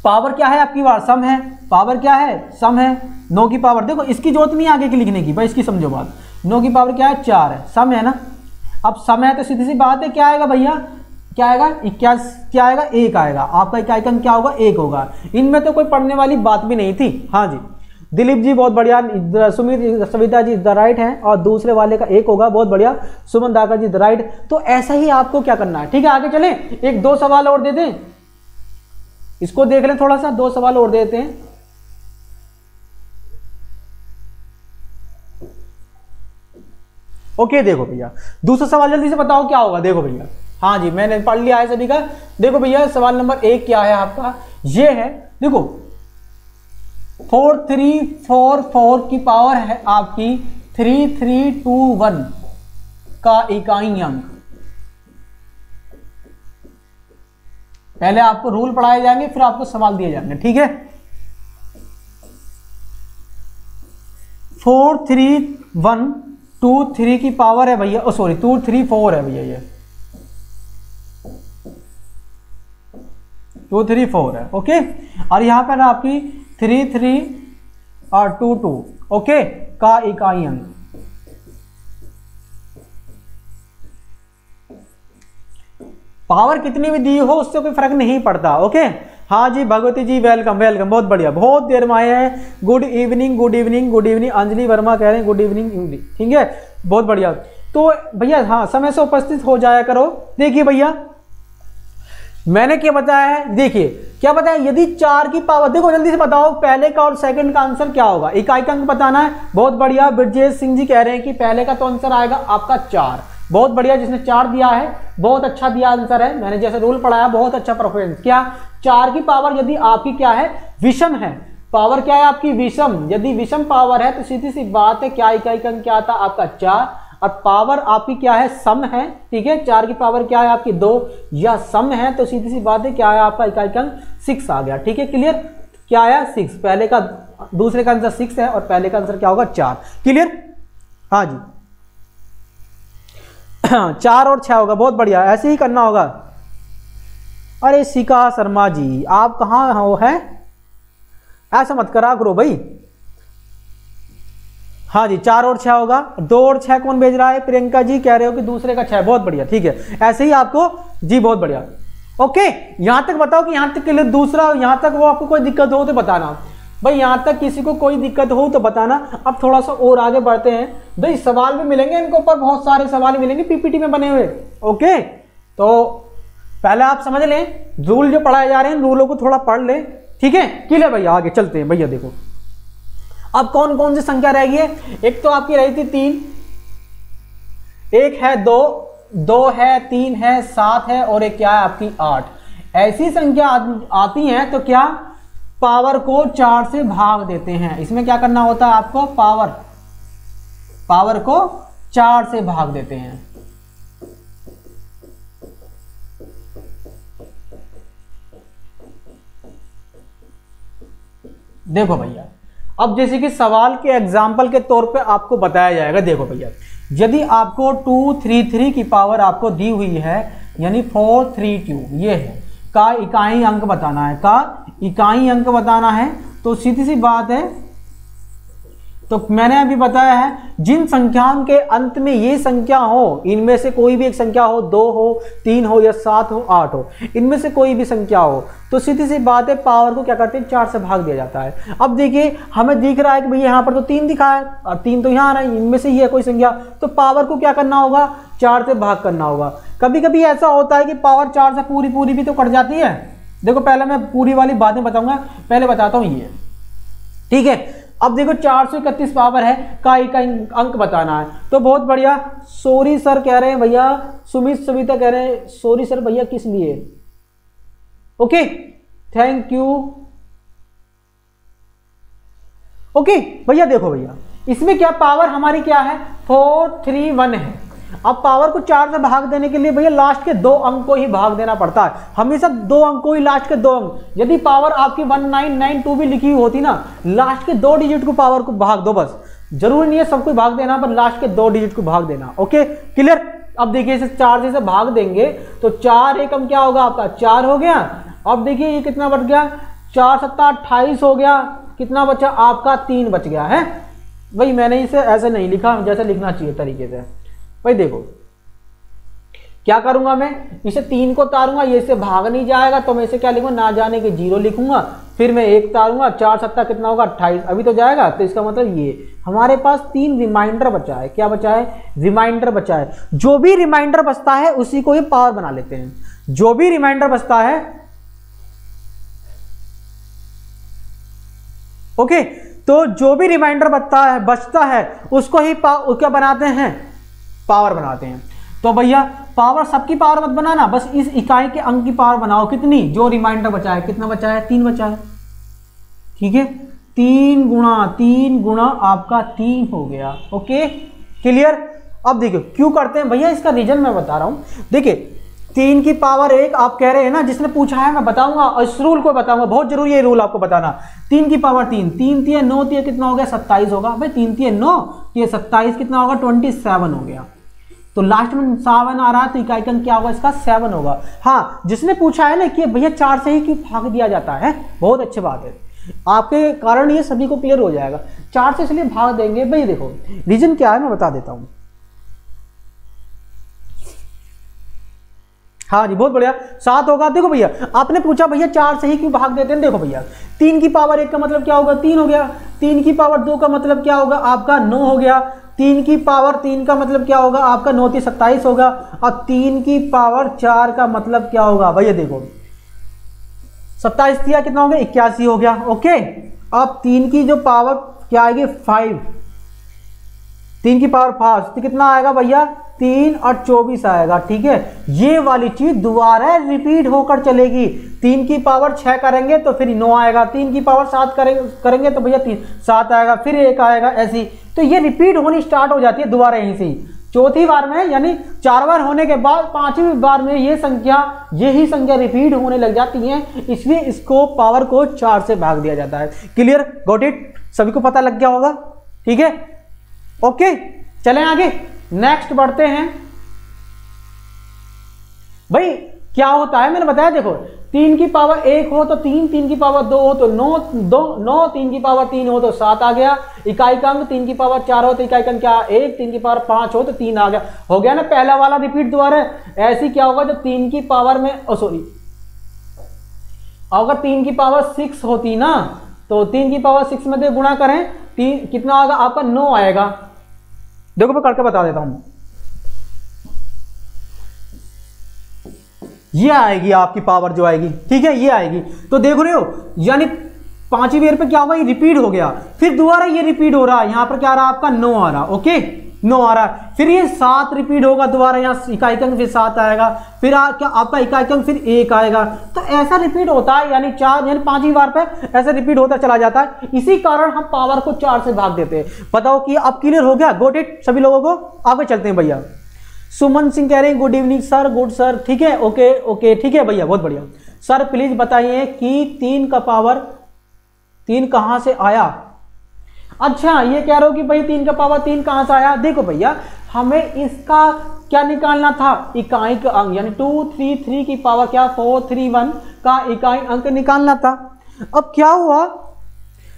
पावर क्या है आपकी, बार सम है, पावर क्या है सम है। 9 की पावर देखो, इसकी जरूरत नहीं आगे की लिखने की भाई, इसकी समझो बात। 9 की पावर क्या है 4 है, सम है ना। अब सम है तो सीधी सी बात है क्या आएगा भैया, क्या आएगा 21, क्या आएगा 1 आएगा, आपका इकाई अंक क्या होगा 1 होगा। इनमें तो कोई पढ़ने वाली बात भी नहीं थी। हाँ जी दिलीप जी बहुत बढ़िया, सुमित सविता जी द राइट हैं, और दूसरे वाले का 1 होगा, बहुत बढ़िया। सुमन दाका जी द राइट। तो ऐसा ही आपको क्या करना है, ठीक है। आगे चले, 1-2 सवाल और दे दें, इसको देख लें थोड़ा सा, 2 सवाल और देते हैं। ओके देखो भैया दूसरा सवाल जल्दी से बताओ क्या होगा। देखो भैया हाँ जी मैंने पढ़ लिया है सभी का। देखो भैया सवाल नंबर 1 क्या है आपका, ये है देखो 4344 की पावर है आपकी 3321 का इकाई अंक। पहले आपको रूल पढ़ाए जाएंगे फिर आपको सवाल दिए जाएंगे, ठीक है। 43123 की पावर है भैया, सॉरी 234 है भैया, ये 234 है, ओके। और यहां पर आपकी 33 और 22 ओके का इकाई अंक। पावर कितनी भी दी हो उससे कोई फर्क नहीं पड़ता, ओके। हाँ जी भगवती जी वेलकम वेलकम, बहुत बढ़िया, बहुत देर में आए हैं। Good evening good evening good evening. Anjali Verma कह रहे हैं गुड इवनिंग, ठीक है बहुत बढ़िया। तो भैया हाँ समय से उपस्थित हो जाया करो। देखिए भैया मैंने क्या बताया है, देखिए क्या बताया, यदि 4 की पावर, देखो जल्दी से बताओ पहले का और सेकंड का आंसर क्या होगा, इकाई का अंक बताना है। बहुत बढ़िया ब्रजेश सिंह जी कह रहे हैं कि पहले का तो आंसर आएगा आपका 4, बहुत बढ़िया। जिसने 4 दिया है बहुत अच्छा दिया आंसर है, मैंने जैसे रूल पढ़ाया बहुत अच्छा परफॉर्मेंस किया। 4 की पावर यदि आपकी क्या है विषम है, पावर क्या है आपकी विषम, यदि विषम पावर है तो सीधी सी बात है क्या इकाई का अंक क्या आता आपका 4, और पावर आपकी क्या है सम है, ठीक है। 4 की पावर क्या है आपकी 2 या सम है, तो सीधी सी बात है क्या है आपका इकाई का अंक 6 आ गया, ठीक है क्लियर। क्या आया 6, पहले का दूसरे का आंसर 6 है और पहले का आंसर क्या होगा 4, क्लियर। हाँ जी 4 और 6 होगा, बहुत बढ़िया, ऐसे ही करना होगा। अरे शिखा शर्मा जी आप कहाँ हो, है ऐसा मत करा करो भाई। हाँ जी 4 और 6 होगा, 2 और 6 कौन भेज रहा है, प्रियंका जी कह रहे हो कि दूसरे का 6, बहुत बढ़िया ठीक है। ऐसे ही आपको जी बहुत बढ़िया। ओके, यहां तक बताओ कि यहां तक के लिए दूसरा, यहां तक वो आपको कोई दिक्कत हो तो बताना भाई, यहां तक किसी को कोई दिक्कत हो तो बताना। अब थोड़ा सा और आगे बढ़ते हैं भाई, सवाल भी मिलेंगे इनके ऊपर, बहुत सारे सवाल मिलेंगे पीपीटी में बने हुए। ओके, तो पहले आप समझ लें रूल जो पढ़ाए जा रहे हैं, रूलों को थोड़ा पढ़ लें, ठीक है। क्लियर भैया, आगे चलते हैं भैया। देखो अब कौन कौन सी संख्या रहेगी, एक तो आपकी रही थी 3, एक है 2, 2 है, 3 है, 7 है, और एक क्या है आपकी 8। ऐसी संख्या आती हैं तो क्या पावर को 4 से भाग देते हैं। इसमें क्या करना होता है आपको, पावर को 4 से भाग देते हैं। देखो भैया, अब जैसे कि सवाल के एग्जाम्पल के तौर पे आपको बताया जाएगा। देखो भैया, यदि आपको 233 की पावर आपको दी हुई है, यानी 432 ये है, का इकाई अंक बताना है, का इकाई अंक बताना है, तो सीधी सी बात है, तो मैंने अभी बताया है जिन संख्याओं के अंत में ये संख्या हो, इनमें से कोई भी एक संख्या हो, 2 हो, 3 हो या 7 हो, 8 हो, इनमें से कोई भी संख्या हो, तो सीधी सी बात है पावर को क्या करते हैं 4 से भाग दिया जाता है। अब देखिए हमें दिख रहा है कि भैया यहाँ पर तो 3 दिखा है और 3 तो यहाँ आ रहा है, इनमें से ही है कोई संख्या, तो पावर को क्या करना होगा 4 से भाग करना होगा। कभी कभी ऐसा होता है कि पावर 4 से पूरी भी तो कट जाती है। देखो पहले मैं पूरी वाली बातें बताऊंगा, पहले बताता हूँ ये, ठीक है। अब देखो 431 पावर है, का अंक बताना है, तो बहुत बढ़िया। सॉरी सर कह रहे हैं भैया, सुमित सविता कह रहे हैं सॉरी सर भैया किस लिए, ओके थैंक यू। ओके भैया, देखो भैया इसमें क्या पावर हमारी क्या है 431 है। अब पावर को 4 से भाग देने के लिए भैया लास्ट के 2 अंक को ही भाग देना पड़ता है, हमेशा 2 अंक को ही, लास्ट के 2 अंक। यदि पावर आपकी 1992 भी लिखी हुई होती ना, लास्ट के 2 डिजिट को पावर को भाग दो बस, जरूरी नहीं है सबको भाग देना, पर लास्ट के 2 डिजिट को भाग देना। Okay clear. अब देखिए इसे 4 से भाग देंगे तो 4 एकम क्या होगा आपका 4 हो गया। अब देखिए ये कितना बच गया, 4 7 28 हो गया, कितना बचा आपका 3 बच गया है। भाई मैंने इसे ऐसे नहीं लिखा जैसे लिखना चाहिए तरीके से। भाई देखो क्या करूंगा मैं, इसे 3 को तारूंगा, ये इसे भाग नहीं जाएगा तो मैं इसे क्या लिखूंगा ना जाने के 0 लिखूंगा, फिर मैं 1 तारूंगा, 4 7 कितना होगा 28, अभी तो जाएगा, तो इसका मतलब ये हमारे पास 3 रिमाइंडर बचा है। क्या बचा है, रिमाइंडर बचा है। जो भी रिमाइंडर बचता है उसी को ही पावर बना लेते हैं, जो भी रिमाइंडर बचता है। ओके, तो जो भी रिमाइंडर बचता है उसको ही क्या बनाते हैं, पावर बनाते हैं। तो भैया पावर सबकी पावर मत बनाना, बस इस इकाई के अंक की पावर बनाओ। कितनी, जो रिमाइंडर बचा है, कितना बचा है 3 बचा है, ठीक है। 3 गुणा आपका 3 हो गया। Okay clear. अब देखिए क्यों करते हैं भैया, इसका रीजन मैं बता रहा हूं। देखिए 3 की पावर 1 आप कह रहे हैं ना, जिसने पूछा है मैं बताऊंगा, और इस रूल को बताऊंगा, बहुत जरूरी है रूल आपको बताना। 3 की पावर 3, 3 3 9 3 कितना हो गया 27 होगा। भाई 3 3 9 ये 27 कितना होगा 27 हो गया। तो लास्ट में 7 आ रहा है तो इकाई अंक क्या होगा इसका 7 होगा। हाँ, जिसने पूछा है ना कि भैया 4 से ही क्यों भाग दिया जाता है, बहुत अच्छी बात है, आपके कारण ये सभी को क्लियर हो जाएगा। 4 से इसलिए भाग देंगे, भाई देखो रीजन क्या है मैं बता देता हूं। हाँ जी बहुत बढ़िया, 7 होगा। देखो भैया आपने पूछा भैया 4 से ही क्यों भाग देते हैं, देखो भैया 3 की पावर 1 का मतलब क्या होगा 3 हो गया, 3 की पावर 2 का मतलब क्या होगा आपका 9 हो गया, 3 की पावर 3 का मतलब क्या होगा आपका 9 3 27 होगा, और 3 की पावर 4 का मतलब क्या होगा भैया देखो 27 दिया कितना हो गया 81 हो गया। ओके, अब 3 की जो पावर क्या आएगी 5, 3 की पावर 5 तो कितना आएगा भैया 3 और 24 आएगा, ठीक है। ये वाली चीज दोबारा रिपीट होकर चलेगी। 3 की पावर 6 करेंगे तो फिर 9 आएगा, 3 की पावर 7 करेंगे तो भैया 7 आएगा, फिर 1 आएगा, ऐसी। तो ये रिपीट होनी स्टार्ट हो जाती है दोबारा यहीं से। चौथी बार में यानी 4 बार होने के बाद 5वीं बार में यही संख्या रिपीट होने लग जाती है, इसलिए इसको पावर को 4 से भाग दिया जाता है। क्लियर, गॉट इट, सभी को पता लग गया होगा, ठीक है। ओके चलें आगे, नेक्स्ट बढ़ते हैं। भाई क्या होता है मैंने बताया, देखो 3 की पावर 1 हो तो 3, 3 की पावर 2 हो तो 9, 3 की पावर 3 हो तो 7 आ गया। इकाई का अंक 3 की पावर 4 हो तो इकाई का अंक क्या 1, 3 की पावर 5 हो तो 3 आ गया, हो गया ना पहला वाला रिपीट दोबारा। ऐसी क्या होगा जो 3 की पावर में अगर 3 की पावर 6 होती ना, तो 3 की पावर 6 में गुणा करें, 3 कितना आएगा आपका 9 आएगा। देखो मैं करके बता देता हूं, ये आएगी आपकी पावर जो आएगी, ठीक है, ये आएगी। तो देख रहे हो, यानी 5वीं बार पे क्या होगा, ये रिपीट हो गया, फिर दोबारा ये रिपीट हो रहा है, यहां पर क्या आ रहा है आपका 9 आ रहा, ओके 9 आ रहा है, फिर ये 7 रिपीट होगा दोबारा, यहाँ इकाई अंक फिर 7 आएगा, फिर क्या आपका इकाई अंक फिर 1 आएगा। तो ऐसा रिपीट होता है, यानी 5वीं बार पे ऐसा रिपीट होता चला जाता है। इसी कारण हम पावर को 4 से भाग देते हैं। बताओ कि अब क्लियर हो गया, गोट इट सभी लोगों को। आगे चलते हैं भैया। सुमन सिंह कह रहे हैं good evening sir, good sir, ठीक है, ओके ओके, ठीक है भैया, बहुत बढ़िया। सर प्लीज बताइए कि 3 का पावर 3 कहां से आया। अच्छा, ये कह रहे हो कि भाई 3 का पावर 3 कहां से आया। देखो भैया, हमें इसका क्या निकालना था, इकाई का अंक, यानी 233 की पावर क्या 431 का इकाई अंक निकालना था। अब क्या हुआ,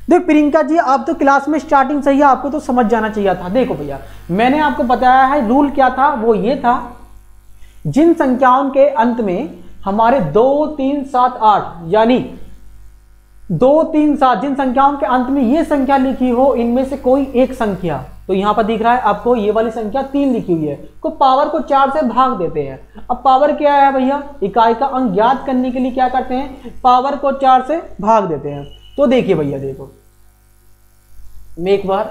देखो प्रियंका जी, आप तो क्लास में स्टार्टिंग से ही आपको तो समझ जाना चाहिए था। देखो भैया, मैंने आपको बताया है रूल क्या था, वो ये था, जिन संख्याओं के अंत में हमारे 2 3 7 8 यानी 2 3 7 जिन संख्याओं के अंत में ये संख्या लिखी हो, इनमें से कोई एक संख्या, तो यहां पर दिख रहा है आपको ये वाली संख्या 3 लिखी हुई है, को पावर को 4 से भाग देते हैं। अब पावर क्या है भैया, इकाई का अंक ज्ञात करने के लिए क्या करते हैं, पावर को 4 से भाग देते हैं। तो देखिए भैया, देखो मैं एक बार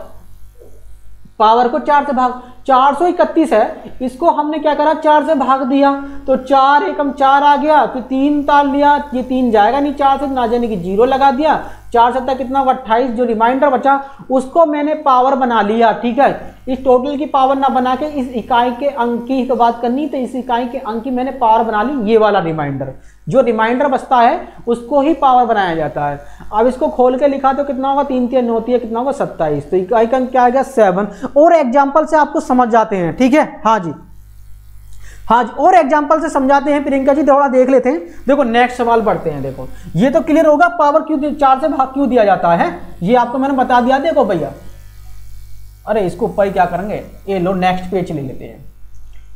पावर को 4 से भाग, 431 है, इसको हमने क्या करा 4 से भाग दिया, तो 4 एकम 4 आ गया, फिर 3 ताल लिया, ये 3 जाएगा नहीं 4 से, ना जाने की 0 लगा दिया, 4 7 कितना होगा 28, जो रिमाइंडर बचा उसको मैंने पावर बना लिया, ठीक है। इस टोटल की पावर ना बना के इस इकाई के अंक की तो बात करनी, तो इस इकाई के अंक की मैंने पावर बना ली, ये वाला रिमाइंडर, जो रिमाइंडर बचता है उसको ही पावर बनाया जाता है। अब इसको खोल के लिखा तो कितना होगा 3 3 9 3 कितना होगा 27, तो इकाई का अंक क्या आ गया 7। और एग्जाम्पल से आपको समझ जाते हैं, ठीक है, हाँ जी हाँ जी, और एग्जाम्पल से समझाते हैं प्रियंका जी, थोड़ा देख लेते हैं। देखो नेक्स्ट सवाल पढ़ते हैं। देखो ये तो क्लियर होगा, पावर क्यों 4 से भाग क्यों दिया जाता है, ये आपको मैंने बता दिया। देखो भैया, अरे इसको ऊपर क्या करेंगे, ये लो नेक्स्ट पेज ले लेते हैं।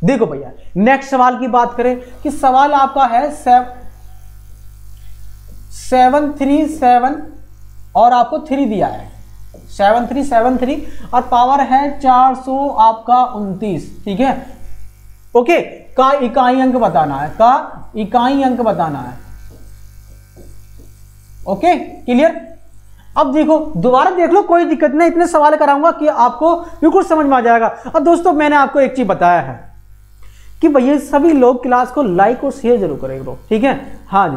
देखो भैया, नेक्स्ट सवाल की बात करें कि सवाल आपका है 737 और आपको 3 दिया है, 7373 और पावर है 400 आपका 29, ठीक है, ओके। का इकाई अंक बताना है, का इकाई अंक बताना है, ओके क्लियर। अब देखो दोबारा देख लो, कोई दिक्कत नहीं, इतने सवाल कराऊंगा कि आपको बिल्कुल समझ में आ जाएगा। अब दोस्तों मैंने आपको एक चीज बताया है कि भैया सभी लोग क्लास को लाइक और शेयर जरूर करेंगे, ठीक है। हाँ जी,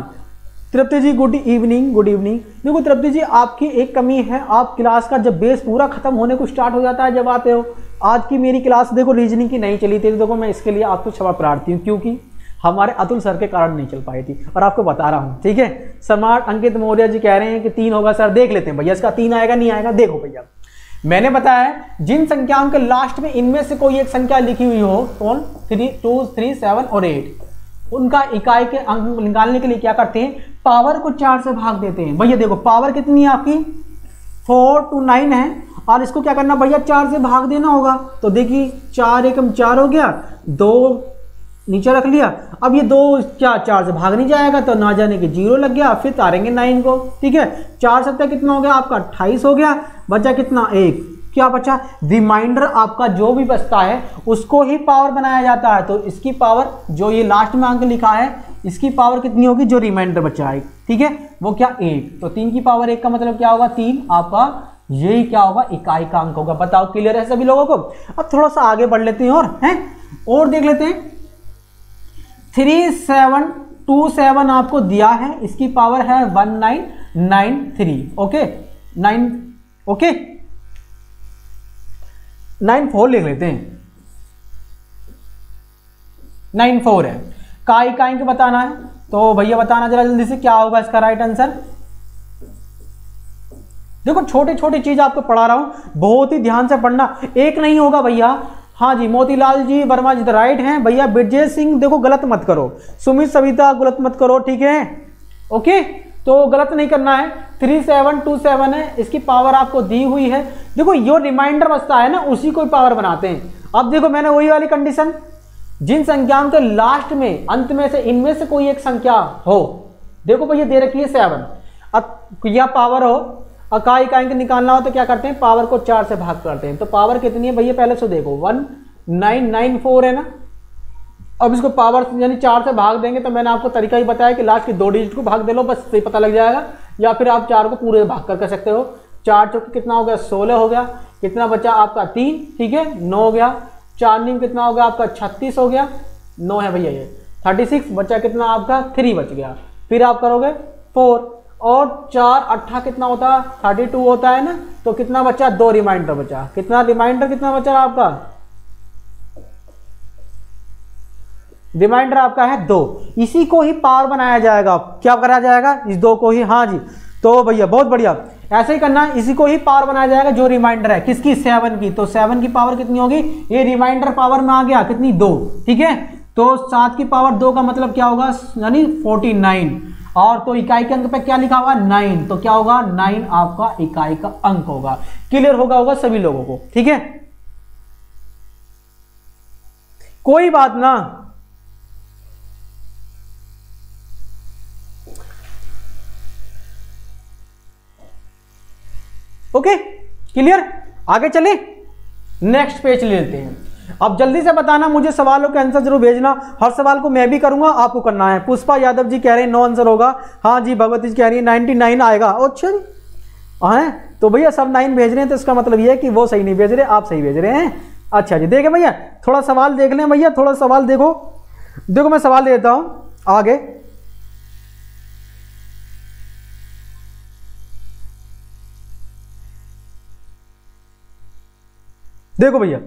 तृप्ति जी गुड इवनिंग, गुड इवनिंग। देखो तृप्ति जी, आपकी एक कमी है, आप क्लास का जब बेस पूरा खत्म होने को स्टार्ट हो जाता है जब आते हो। आज की मेरी क्लास देखो रीजनिंग की नहीं चली थी, देखो मैं इसके लिए आपको क्षमा प्रार्थी हूँ, क्योंकि हमारे अतुल सर के कारण नहीं चल पाई थी, और आपको बता रहा हूँ, ठीक है। सम्राट अंकित मौर्य जी कह रहे हैं कि 3 होगा सर, देख लेते हैं भैया इसका 3 आएगा नहीं आएगा। देखो भैया, मैंने बताया जिन संख्याओं के लास्ट में इनमें से कोई एक संख्या लिखी हुई हो, कौन 3 2 3 7 और 8, उनका इकाई के अंक निकालने के लिए क्या करते हैं, पावर को 4 से भाग देते हैं। भैया देखो पावर कितनी है आपकी 4 to 9 है, और इसको क्या करना भैया 4 से भाग देना होगा। तो देखिए 4 एकम 4 हो गया, 2 नीचे रख लिया, अब ये 2 क्या 4 से भाग नहीं जाएगा, तो ना जाने के 0 लग गया, फिर तारेंगे 9 को, ठीक है। 4 7 कितना हो गया आपका 28 हो गया, बचा कितना 1, क्या बचा रिमाइंडर आपका जो भी बचता है उसको ही पावर बनाया जाता है। तो इसकी पावर जो ये लास्ट में अंक लिखा है, इसकी पावर कितनी होगी, जो रिमाइंडर बचा है, ठीक है, वो क्या 1। तो 3 की पावर 1 का मतलब क्या होगा 3 आपका, यही क्या होगा इकाई का अंक होगा। बताओ क्लियर है सभी लोगों को। अब थोड़ा सा आगे बढ़ लेते हैं और देख लेते हैं। 3727 आपको दिया है, इसकी पावर है 1993, ओके 9, ओके 94 लिख लेते हैं, 94 है। का इकाई को बताना है, तो भैया बताना जरा जल्दी से क्या होगा इसका राइट आंसर। देखो छोटी छोटी चीज आपको पढ़ा रहा हूं, बहुत ही ध्यान से पढ़ना, एक नहीं होगा भैया। हाँ जी, मोतीलाल जी वर्मा जी राइट हैं भैया। ब्रिजेश सिंह देखो गलत मत करो, सुमित सविता गलत मत करो, ठीक है, ओके, तो गलत नहीं करना है। 3727 है, इसकी पावर आपको दी हुई है। देखो यो रिमाइंडर बचता है ना, उसी को पावर बनाते हैं। अब देखो मैंने वही वाली कंडीशन, जिन संख्याओं के लास्ट में अंत में से इनमें से कोई एक संख्या हो, देखो भैया दे रखी है 7, या पावर हो, इकाई इकाई के निकालना हो तो क्या करते हैं, पावर को 4 से भाग करते हैं। तो पावर कितनी है भैया, पहले से देखो 1994 है ना। अब इसको पावर यानी 4 से भाग देंगे तो मैंने आपको तरीका ही बताया कि लास्ट की 2 डिजिट को भाग दे लो, बस सही पता लग जाएगा। या फिर आप 4 को पूरे भाग कर सकते हो। 4 चौके कितना हो गया, 16 हो गया। कितना बचा आपका 3, ठीक है, 9 हो गया। 4 नीम कितना हो गया आपका 36 हो गया, 9 है भैया ये 36 बचा, कितना आपका 3 बच गया। फिर आप करोगे 4 और 4 8 कितना होता है 32 होता है ना। तो कितना बचा, 2 रिमाइंडर बचा। कितना रिमाइंडर कितना बचा आपका, रिमाइंडर आपका है 2। इसी को ही पावर बनाया जाएगा, क्या करा जाएगा, इस 2 को ही। हाँ जी, तो भैया बहुत बढ़िया, ऐसे ही करना है। इसी को ही पावर बनाया जाएगा जो रिमाइंडर है, किसकी, 7 की। तो 7 की पावर कितनी होगी, ये रिमाइंडर पावर में आ गया कितनी, 2, ठीक है। तो 7 की पावर 2 का मतलब क्या होगा, यानी 49। और तो इकाई के अंक पे क्या लिखा हुआ, 9, तो क्या होगा 9 आपका इकाई का अंक होगा। क्लियर होगा सभी लोगों को, ठीक है, कोई बात ना। ओके क्लियर, आगे चले, नेक्स्ट पेज ले लेते हैं। अब जल्दी से बताना, मुझे सवालों के आंसर जरूर भेजना। हर सवाल को मैं भी करूंगा, आपको करना है। पुष्पा यादव जी कह रहे हैं 9 आंसर होगा। हाँ जी, भगवती जी कह रही है 99 आएगा। अच्छा जी, हाँ तो भैया सब 9 भेज रहे हैं, तो इसका मतलब ये है कि वो सही नहीं भेज रहे, आप सही भेज रहे हैं। अच्छा जी, देखें भैया थोड़ा सवाल देख लें भैया, थोड़ा सवाल देखो मैं सवाल देता हूं आगे। देखो भैया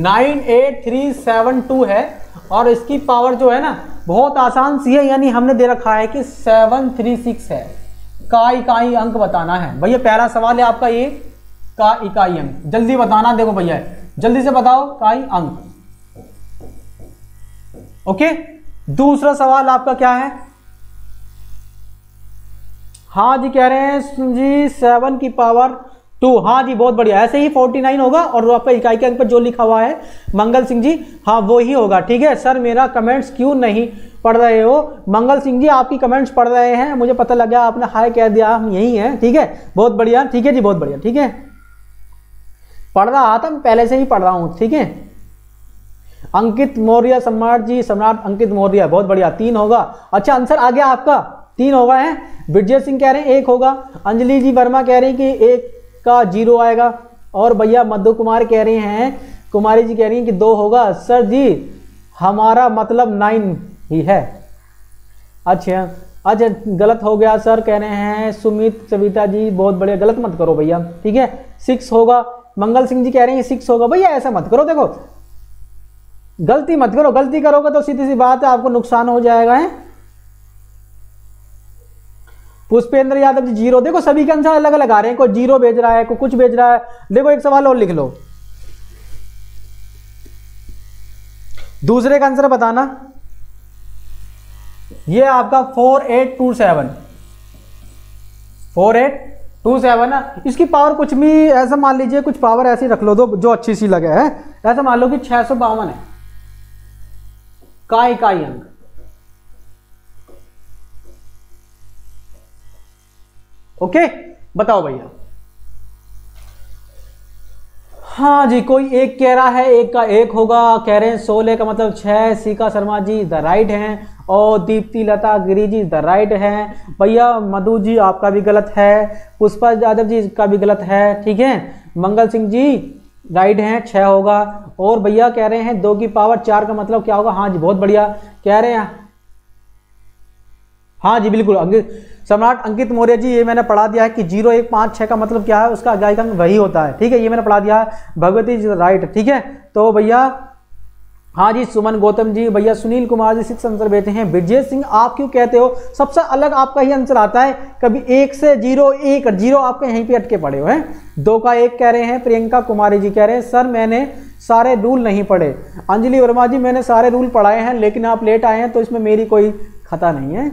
98372 है और इसकी पावर जो है ना बहुत आसान सी है, यानी हमने दे रखा है कि 736 है। का इकाई अंक बताना है भैया। पहला सवाल है आपका ये, का इकाई अंक, जल्दी बताना। देखो भैया जल्दी से बताओ इकाई अंक। ओके, दूसरा सवाल आपका क्या है, हाँ जी कह रहे हैं जी 7 की पावर 2। हाँ जी बहुत बढ़िया, ऐसे ही 49 होगा। और आपका इकाई के अंक पर जो लिखा हुआ है मंगल सिंह जी, हाँ वो ही होगा। ठीक है सर, मेरा कमेंट्स क्यों नहीं पढ़ रहे हो। मंगल सिंह जी आपकी कमेंट्स पढ़ रहे हैं, मुझे पता लगा, आपने हाय कह दिया, हम यही हैं। ठीक है बहुत बढ़िया, ठीक है जी बहुत बढ़िया, ठीक है पढ़ रहा था, मैं पहले से ही पढ़ रहा हूँ। ठीक है अंकित मौर्य, सम्राट जी, सम्राट अंकित मौर्य, बहुत बढ़िया, 3 होगा। अच्छा आंसर आ गया आपका, 3 होगा है। विजय सिंह कह रहे हैं 1 होगा। अंजलि जी वर्मा कह रही हैं कि 1 का 0 आएगा। और भैया मधु कुमार कह रहे हैं, कुमारी जी कह रही हैं कि 2 होगा। सर जी हमारा मतलब 9 ही है। अच्छा गलत हो गया सर कह रहे हैं सुमित सविता जी, बहुत बढ़िया, गलत मत करो भैया। ठीक है 6 होगा। मंगल सिंह जी कह रहे हैं 6 होगा। भैया ऐसा मत करो, देखो गलती मत करो, गलती करोगे तो सीधी सी बात है आपको नुकसान हो जाएगा है। पुष्पेंद्र यादव जी 0, देखो सभी के आंसर अलग अलग आ रहे हैं, कोई 0 भेज रहा है, कोई कुछ भेज रहा है। देखो एक सवाल और लिख लो, दूसरे का आंसर बताना। ये आपका 4827 ना, इसकी पावर कुछ भी ऐसा मान लीजिए, कुछ पावर ऐसी रख लो दो जो अच्छी सी लगे है। ऐसा मान लो कि 652 है का इकाई अंक। ओके बताओ भैया। हाँ जी कोई 1 कह रहा है 1 का 1 होगा, कह रहे हैं 16 का मतलब 6। सीका शर्मा जी द राइट हैं। और दीप्ति लता गिरी जी द राइट हैं। भैया मधु जी आपका भी गलत है। पुष्पा यादव जी का भी गलत है। ठीक है मंगल सिंह जी राइट हैं, 6 होगा। और भैया कह रहे हैं 2 की पावर 4 का मतलब क्या होगा। हाँ जी बहुत बढ़िया कह रहे हैं, हाँ जी बिल्कुल। सम्राट अंकित मौर्य जी ये मैंने पढ़ा दिया है कि 0 1 5 6 का मतलब क्या है, उसका इकाई अंक वही होता है। ठीक है ये मैंने पढ़ा दिया है। भगवती जी राइट। ठीक है तो भैया हाँ जी सुमन गौतम जी, भैया सुनील कुमार जी 6 आंसर भेजे हैं। विजय सिंह आप क्यों कहते हो, सबसे अलग आपका ही आंसर आता है, कभी 1 से 0 1 0 आपके यहीं पे अटके पड़े हुए हैं। 2 का 1 कह रहे हैं। प्रियंका कुमारी जी कह रहे हैं सर मैंने सारे रूल नहीं पढ़े। अंजलि वर्मा जी मैंने सारे रूल पढ़ाए हैं लेकिन आप लेट आए हैं तो इसमें मेरी कोई खता नहीं है,